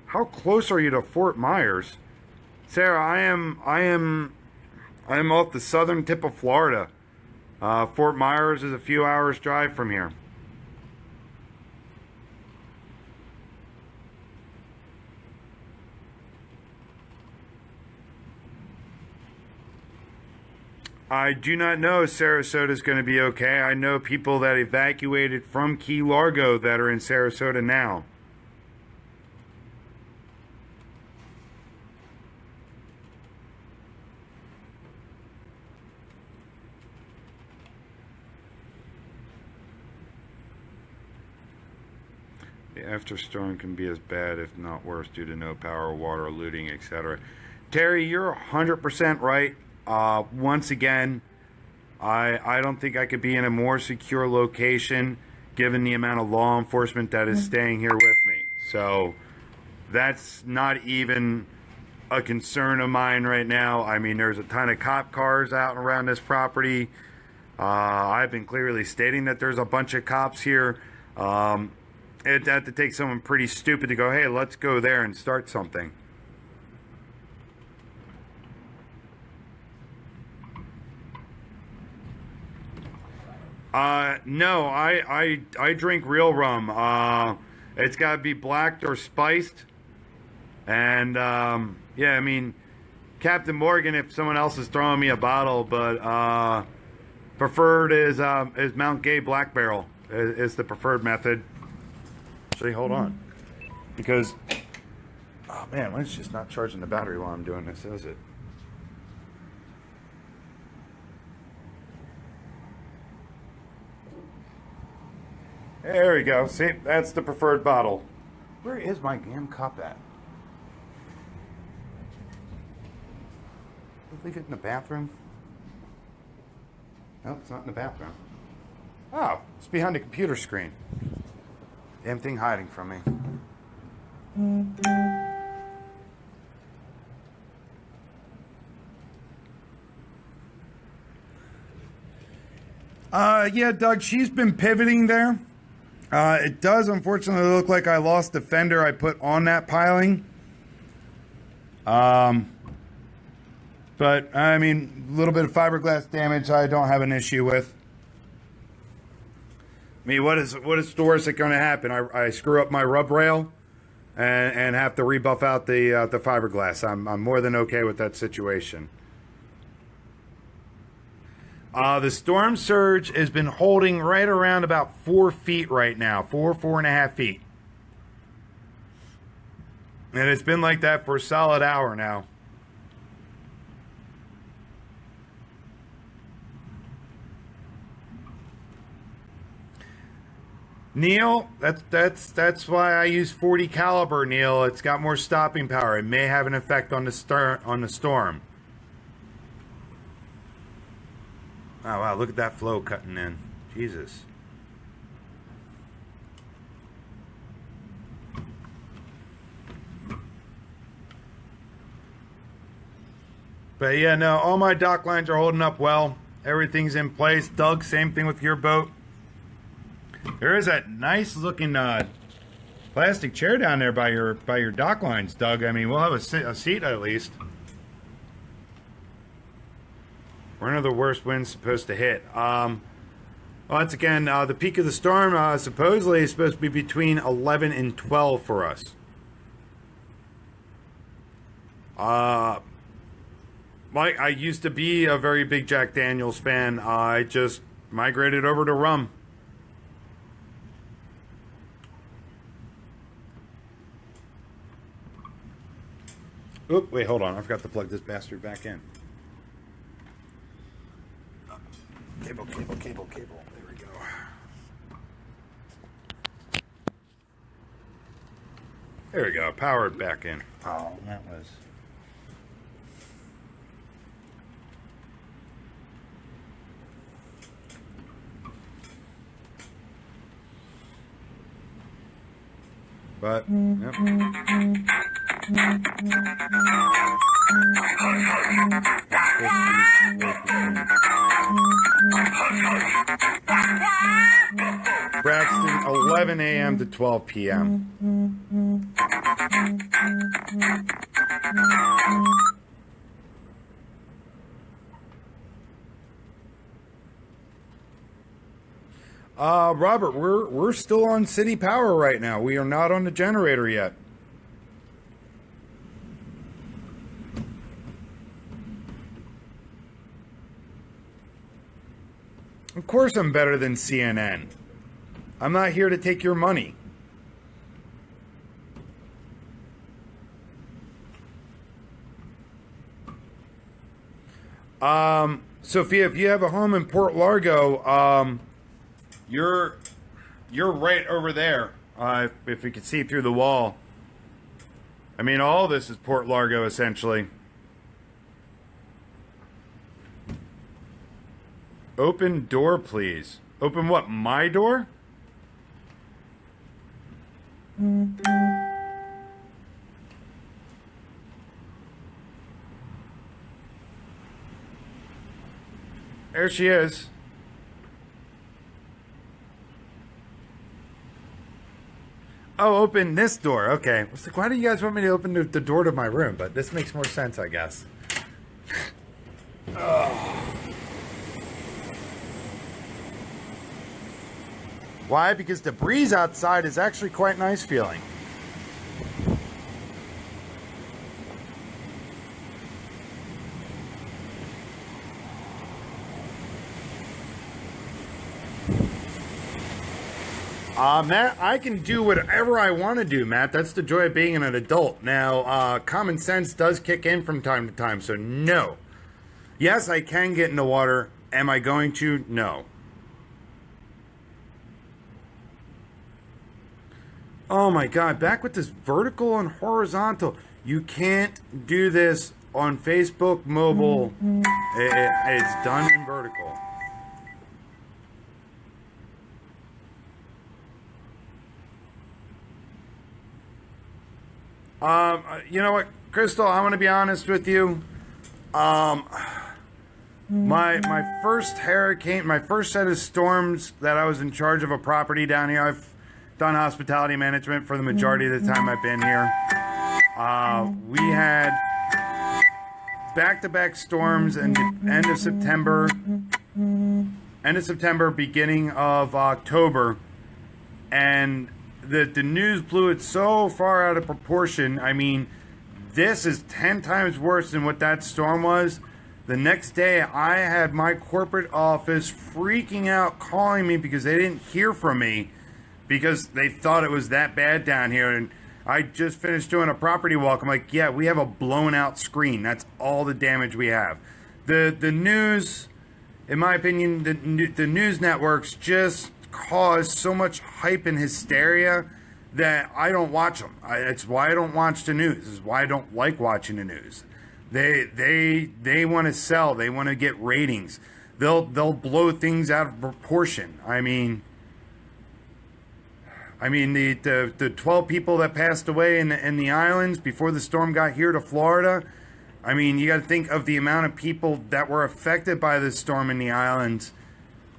How close are you to Fort Myers? Sarah, I am off the southern tip of Florida. Fort Myers is a few hours drive from here. I do not know if Sarasota is going to be okay. I know people that evacuated from Key Largo that are in Sarasota now. The afterstorm can be as bad, if not worse, due to no power, water, looting, etc. Terry, you're 100% right. Once again, I don't think I could be in a more secure location given the amount of law enforcement that is staying here with me. So that's not even a concern of mine right now. I mean, there's a ton of cop cars out and around this property. I've been clearly stating that there's a bunch of cops here. It'd have to take someone pretty stupid to go, hey, let's go there and start something. No, I drink real rum. It's got to be blacked or spiced. And yeah, I mean, Captain Morgan, if someone else is throwing me a bottle, but preferred is Mount Gay Black Barrel is the preferred method. Actually, hold on, because oh man, mine's just not charging the battery while I'm doing this, is it? There we go. See, that's the preferred bottle. Where is my damn cup at? Did I leave it in the bathroom? No, it's not in the bathroom. Oh, it's behind the computer screen. Damn thing hiding from me. Yeah, Doug, she's been pivoting there. It does unfortunately look like I lost the fender I put on that piling. But I mean, a little bit of fiberglass damage I don't have an issue with. I mean, what is the worst that's going to happen? I screw up my rub rail and have to rebuff out the fiberglass. I'm more than okay with that situation. The storm surge has been holding right around about 4 feet right now, 4.5 feet. And it's been like that for a solid hour now. Neil, that's why I use 40 caliber, Neil. It's got more stopping power. It may have an effect on the storm. Oh, wow, look at that flow cutting in. Jesus. But yeah, no, all my dock lines are holding up well. Everything's in place. Doug, same thing with your boat. There is that nice looking plastic chair down there by your dock lines, Doug. I mean, we'll have a seat at least. When are the worst winds supposed to hit? Well, once again, the peak of the storm supposedly is supposed to be between 11 and 12 for us. Mike, I used to be a very big Jack Daniels fan. I just migrated over to rum. Oop, wait, hold on. I forgot to plug this bastard back in. Cable. There we go. There we go. Powered back in. Oh, that was... But, yep. Braxton, 11 a.m. to 12 p.m. Robert, we're still on city power right now. We are not on the generator yet. Of course I'm better than CNN. I'm not here to take your money. Sophia, if you have a home in Port Largo, you're right over there. If you can see through the wall. I mean, all this is Port Largo, essentially. Open door, please. Open what? My door? There she is. Oh, open this door. Okay. I was like, why do you guys want me to open the door to my room? But this makes more sense, I guess. Oh. Why? Because the breeze outside is actually quite nice feeling. Matt, I can do whatever I want to do, Matt. That's the joy of being an adult. Now, common sense does kick in from time to time, so no. Yes, I can get in the water. Am I going to? No. Oh my God, back with this vertical and horizontal. You can't do this on Facebook mobile. It's done in vertical. You know what, Crystal, I'm going to be honest with you. My first hurricane, my first set of storms that I was in charge of a property down here, I've done hospitality management for the majority of the time I've been here. We had back-to-back storms in the end of September, beginning of October, and the news blew it so far out of proportion. I mean, this is 10 times worse than what that storm was. The next day, I had my corporate office freaking out, calling me because they didn't hear from me because they thought it was that bad down here. And I just finished doing a property walk. I'm like, yeah, we have a blown out screen. That's all the damage we have. The news, in my opinion, the news networks just cause so much hype and hysteria that I don't watch them. It's why I don't watch the news. It's why I don't like watching the news. They want to sell. They want to get ratings. They'll blow things out of proportion. I mean the 12 people that passed away in the islands before the storm got here to Florida. I mean, you got to think of the amount of people that were affected by this storm in the islands.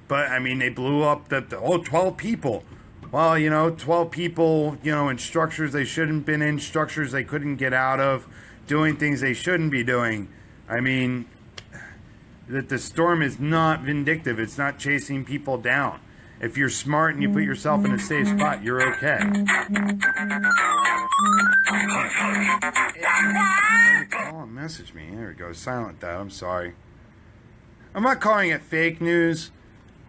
But, I mean, they blew up 12 people. Well, 12 people, in structures they shouldn't have been in, structures they couldn't get out of, doing things they shouldn't be doing. I mean, that the storm is not vindictive. It's not chasing people down. If you're smart and you put yourself in a safe spot, you're okay. Call and message me. There we go. Silent that. I'm sorry. I'm not calling it fake news.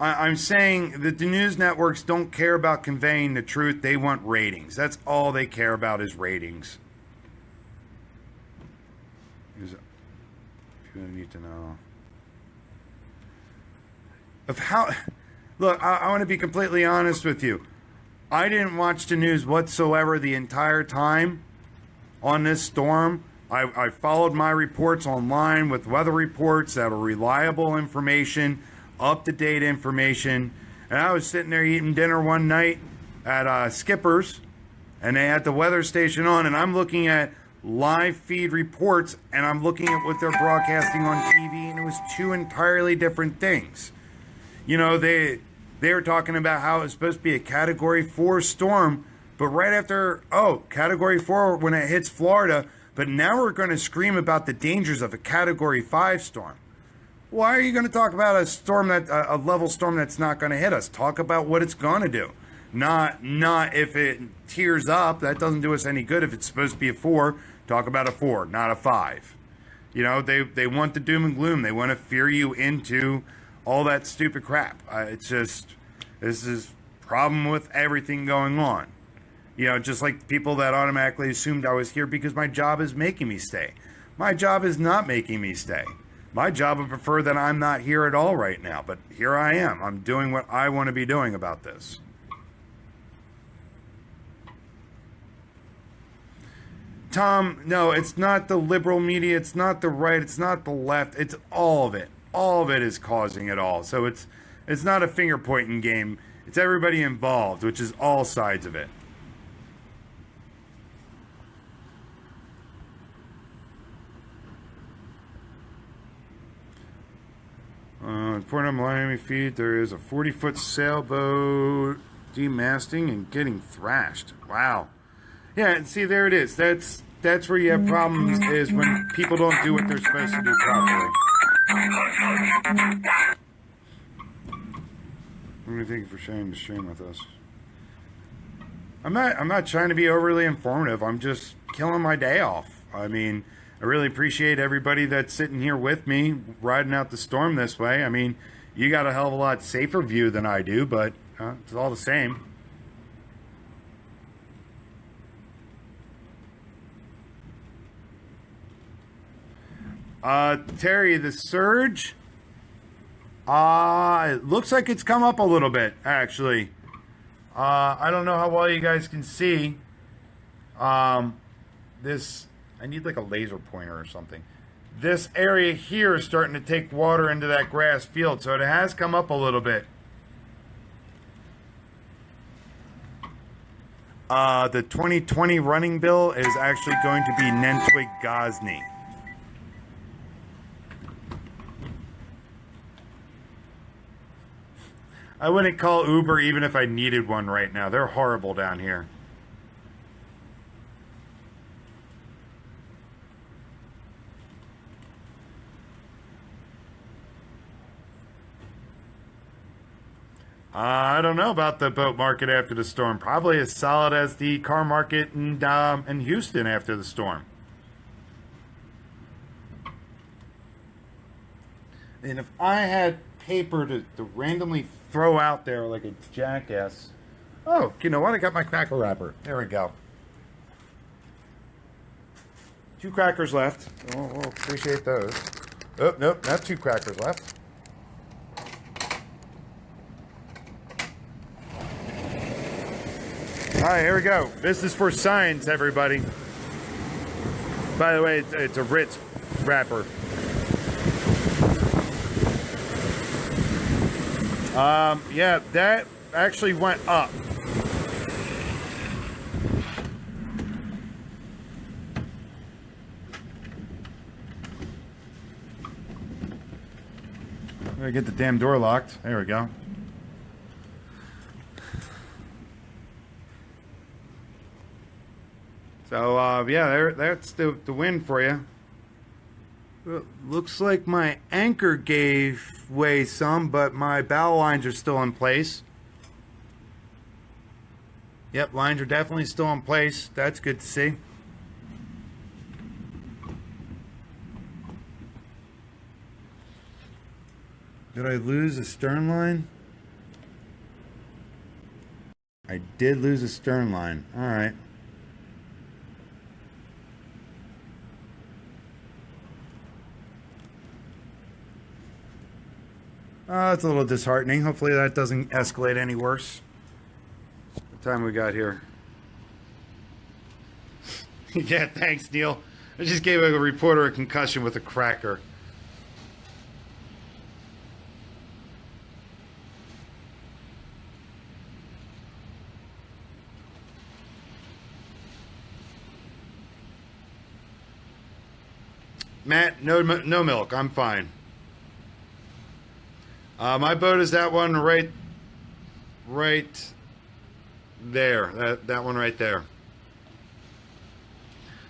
I'm saying that the news networks don't care about conveying the truth. They want ratings. That's all they care about is ratings. You need to know of how. Look, I want to be completely honest with you. I didn't watch the news whatsoever the entire time on this storm. I followed my reports online with weather reports that are reliable information, up-to-date information. And I was sitting there eating dinner one night at Skipper's, and they had the weather station on, and I'm looking at live feed reports, and I'm looking at what they're broadcasting on TV, and it was two entirely different things. They were talking about how it was supposed to be a Category 4 storm, but right after, Category 4 when it hits Florida, but now we're going to scream about the dangers of a Category 5 storm. Why are you going to talk about a level storm that's not going to hit us? Talk about what it's going to do. Not if it tears up. That doesn't do us any good. If it's supposed to be a 4, talk about a 4, not a 5. They want the doom and gloom. They want to fear you into all that stupid crap. This is problem with everything going on. Just like people that automatically assumed I was here because my job is making me stay. My job is not making me stay. My job would prefer that I'm not here at all right now, but here I am. I'm doing what I want to be doing about this. Tom, no, it's not the liberal media, it's not the right, it's not the left, it's all of it. All of it is causing it all. So it's not a finger pointing game. It's everybody involved, which is all sides of it. Port of Miami feed, there is a 40-foot sailboat demasting and getting thrashed. Wow. Yeah, and see, there it is. That's where you have problems, is when people don't do what they're supposed to do properly. I'm gonna thank you for sharing the stream with us. I'm not trying to be overly informative. I'm just killing my day off. I mean, I really appreciate everybody that's sitting here with me riding out the storm this way. I mean, you got a hell of a lot safer view than I do, but it's all the same. Terry, the surge, it looks like it's come up a little bit, actually. I don't know how well you guys can see. This, I need like a laser pointer or something. This area here is starting to take water into that grass field, so it has come up a little bit. The 2020 running bill is actually going to be Nentwig Ghazni. I wouldn't call Uber even if I needed one right now. They're horrible down here. I don't know about the boat market after the storm. Probably as solid as the car market in Houston after the storm. And if I had paper to randomly throw out there like a jackass. Oh, you know what? I got my cracker wrapper. There we go. 2 crackers left. We'll appreciate those. Oh, nope, not 2 crackers left. All right, here we go. This is for science, everybody. By the way, it's a Ritz wrapper. Yeah, that actually went up. I'm gonna get the damn door locked. There we go. So, yeah, that's the win for you. Looks like my anchor gave way some, but my bow lines are still in place. Yep, lines are definitely still in place. That's good to see. Did I lose a stern line? I did lose a stern line. All right. It's a little disheartening. Hopefully that doesn't escalate any worse. What time we got here? Yeah, thanks, Neil. I just gave a reporter a concussion with a cracker. Matt, no milk. I'm fine. My boat is that one right there. That one right there.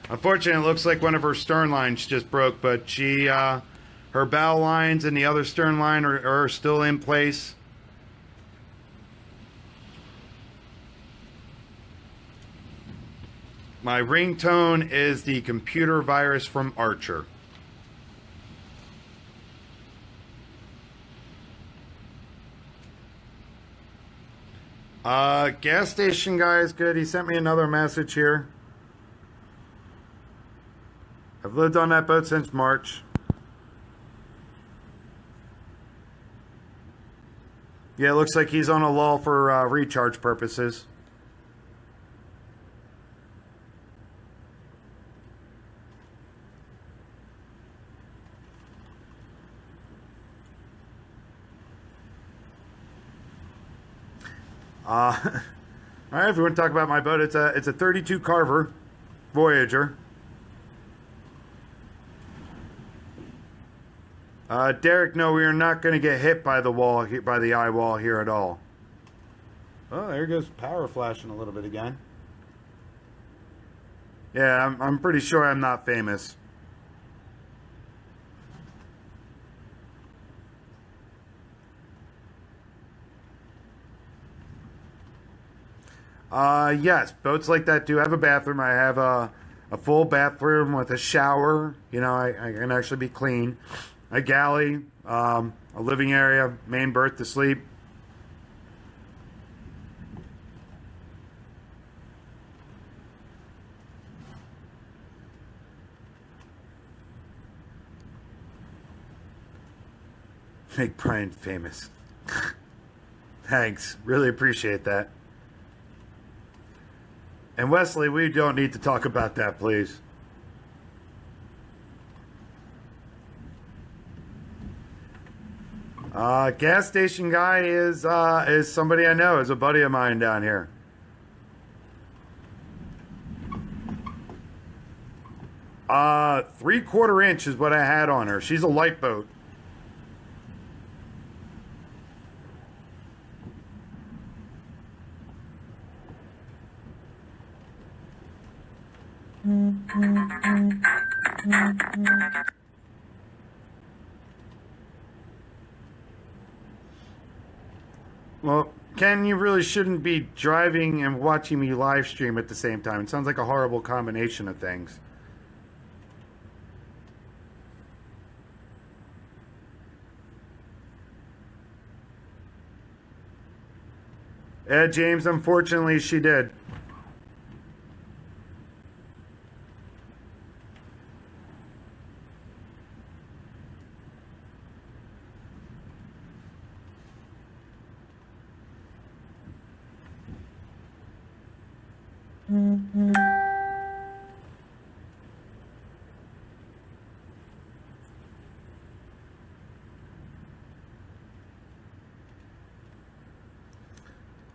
Unfortunately, it looks like one of her stern lines just broke, but she, her bow lines and the other stern line are still in place. My ringtone is the computer virus from Archer. Gas station guy is good. He sent me another message here. I've lived on that boat since March. Yeah, it looks like he's on a lull for recharge purposes. All right, if we want to talk about my boat, it's a 32 Carver Voyager. Derek, no, we are not going to get hit by the wall, by the eye wall here at all. Oh, there goes power flashing a little bit again. Yeah, I'm pretty sure I'm not famous. Yes, boats like that do have a bathroom. I have a full bathroom with a shower. You know, I can actually be clean. A galley, a living area, main berth to sleep. Make Brian famous. Thanks. Really appreciate that. And Wesley, we don't need to talk about that, please. Gas station guy is somebody I know, is a buddy of mine down here. Three-quarter inch is what I had on her. She's a light boat. Well, Ken, you really shouldn't be driving and watching me live stream at the same time. It sounds like a horrible combination of things. James, unfortunately, she did.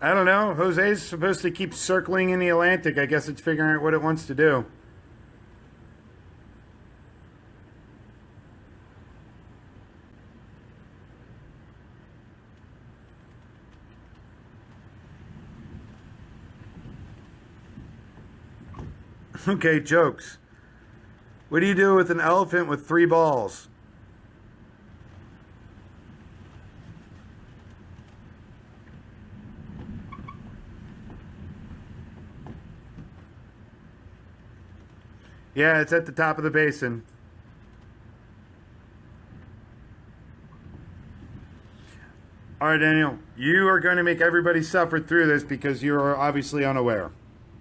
I don't know. Jose's supposed to keep circling in the Atlantic. I guess it's figuring out what it wants to do. Okay, jokes. What do you do with an elephant with 3 balls? Yeah, it's at the top of the basin. All right, Daniel, you are going to make everybody suffer through this because you are obviously unaware.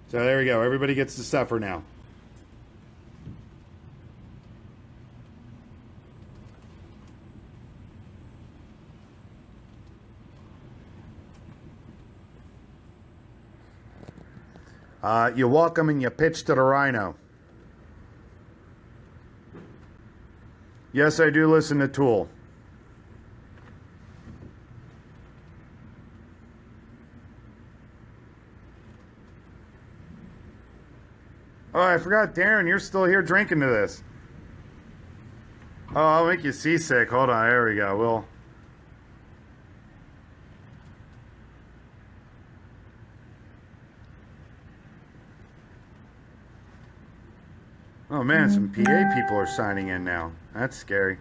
So there we go. Everybody gets to suffer now. You walk them and you pitch to the rhino. Yes, I do listen to Tool. Oh, I forgot, Darren, you're still here drinking to this. Oh, I'll make you seasick. Hold on, there we go. We'll... Oh man, some PA people are signing in now. That's scary.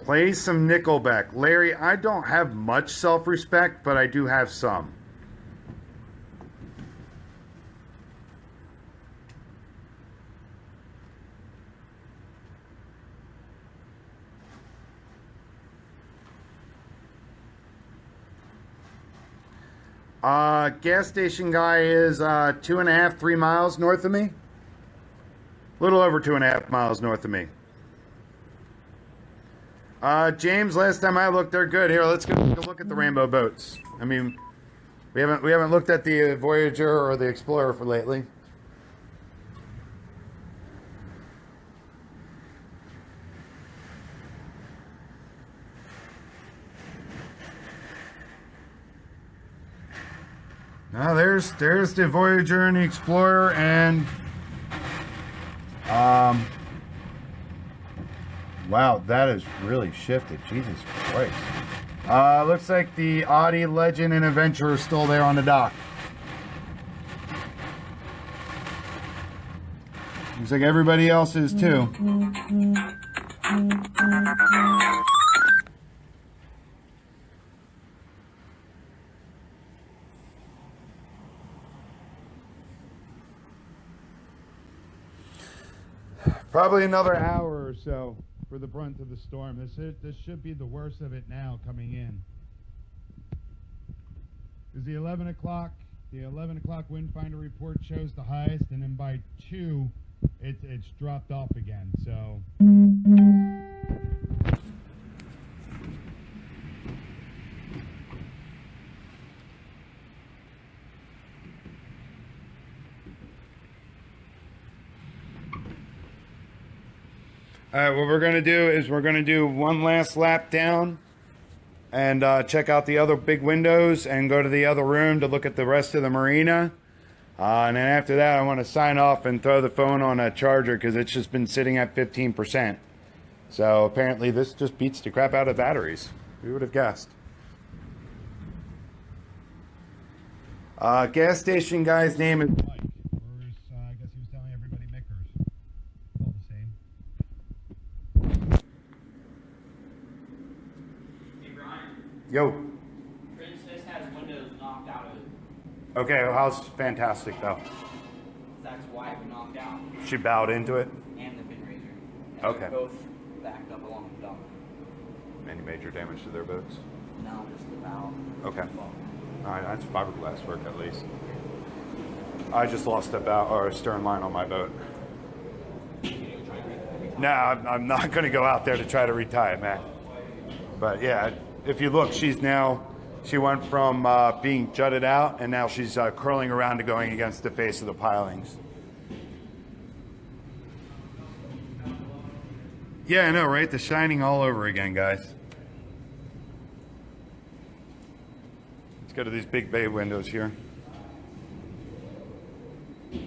Play some Nickelback. Larry, I don't have much self-respect, but I do have some. Gas station guy is 2.5, 3 miles north of me. A little over 2.5 miles north of me. James, last time I looked, they're good. Here, let's go take a look at the rainbow boats. I mean, we haven't looked at the Voyager or the Explorer for lately. Now there's the Voyager and the Explorer, and wow, that has really shifted. Jesus Christ. Looks like the Audi, Legend, and Adventure are still there on the dock. Looks like everybody else is too. Probably another hour or so for the brunt of the storm. This should be the worst of it now coming in. Is the 11 o'clock wind finder report shows the highest, and then by 2 it's dropped off again. So all right, what we're going to do is we're going to do one last lap down and check out the other big windows and go to the other room to look at the rest of the marina. And then after that, I want to sign off and throw the phone on a charger because it's just been sitting at 15%. So apparently this just beats the crap out of batteries. Who would have guessed? Gas station guy's name is Mike. I guess he was telling everybody Mickers. All the same. Hey Brian, Yo. Princess has windows knocked out of it. Okay, well, how's fantastic though? That's why it knocked out. She bowed into it. And the fin raiser. And Okay. they're both backed up along the dock. Any major damage to their boats? No, just the bow. Okay. All right, that's fiberglass work at least. I just lost a bow or a stern line on my boat. No, I'm not going to go out there to try to retie it, man. But yeah, if you look, she went from being jutted out, and now she's curling around to going against the face of the pilings. Yeah, I know, right? The shining all over again, guys. Let's go to these big bay windows here. Do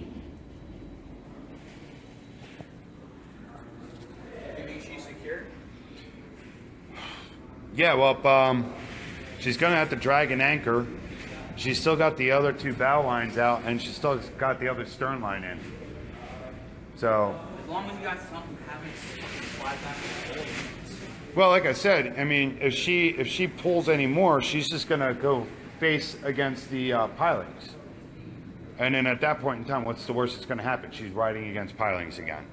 you think she's secure? Yeah, well, she's going to have to drag an anchor. She's still got the other 2 bow lines out, and she's still got the other stern line in. So, As long as you guys something happens, slide back and forth. well, like I said, I mean, if she pulls any more, she's just going to go face against the pilings. And then at that point in time, what's the worst that's going to happen? She's riding against pilings again.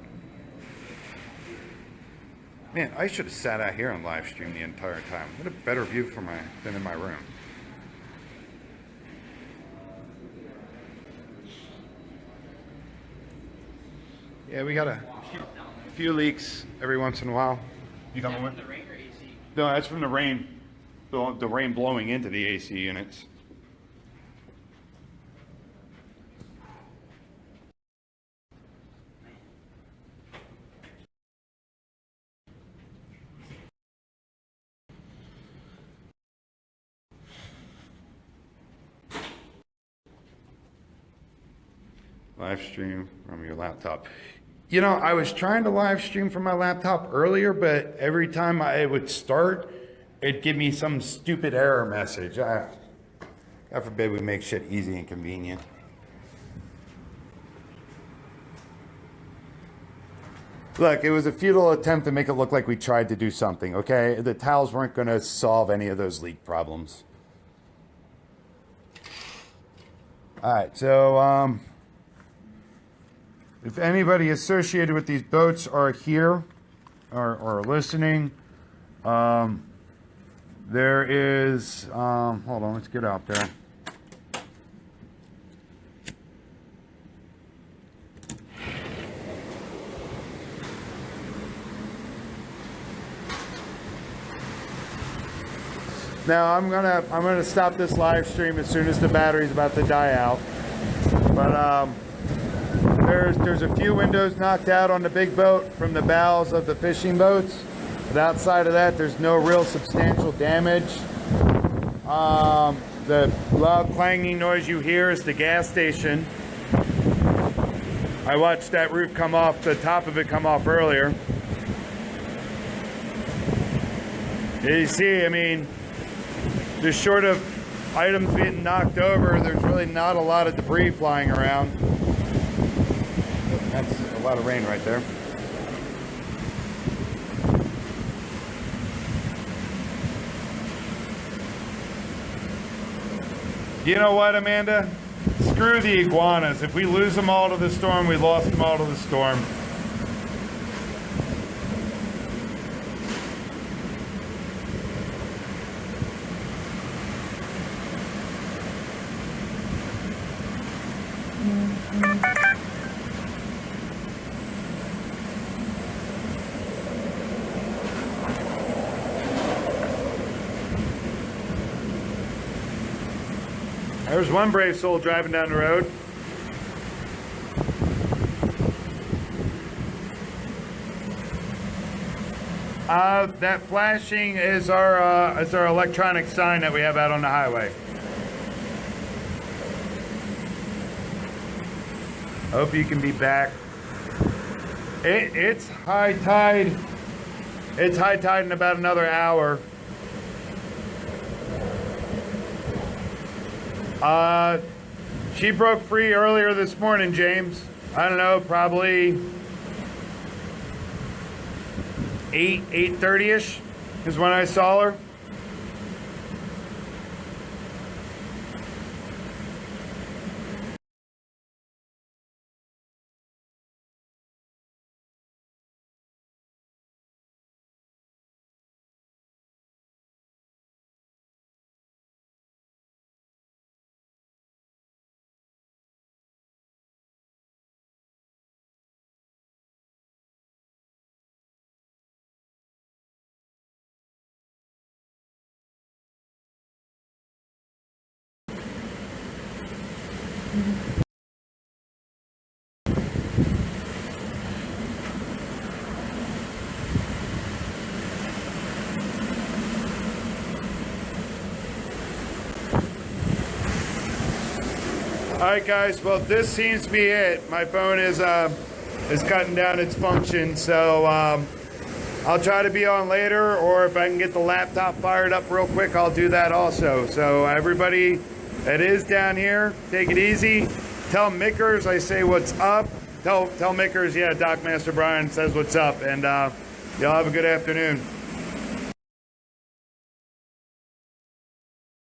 Man, I should have sat out here and live streamed the entire time. What a better view than in my room. Yeah, we got a few leaks every once in a while. You coming with? The rain or AC? No, that's from the rain. The rain blowing into the AC units. Live stream from your laptop. You know, I was trying to live stream from my laptop earlier, but every time I would start, it'd give me some stupid error message. God forbid we make shit easy and convenient. Look, it was a futile attempt to make it look like we tried to do something, okay? The towels weren't going to solve any of those leak problems. All right, so if anybody associated with these boats are here or listening, there is, hold on, let's get out there. Now I'm gonna stop this live stream as soon as the battery's about to die out. But there's a few windows knocked out on the big boat from the bows of the fishing boats. But outside of that, there's no real substantial damage. The loud clanging noise you hear is the gas station. I watched that roof come off, the top of it come off earlier. You see, I mean, just short of items being knocked over, there's really not a lot of debris flying around. That's a lot of rain right there. You know what, Amanda? Screw the iguanas. If we lose them all to the storm, we lost them all to the storm. There's one brave soul driving down the road. That flashing is our electronic sign that we have out on the highway. Hope you can be back. It's high tide. It's high tide in about another hour. She broke free earlier this morning, James. I don't know, probably 8:30ish is when I saw her. All right, guys. Well, this seems to be it. My phone is cutting down its function, so I'll try to be on later, or if I can get the laptop fired up real quick, I'll do that also. So everybody that is down here, take it easy. Tell Mickers I say what's up. Tell Mickers, yeah, Doc Master Brian says what's up, and y'all have a good afternoon.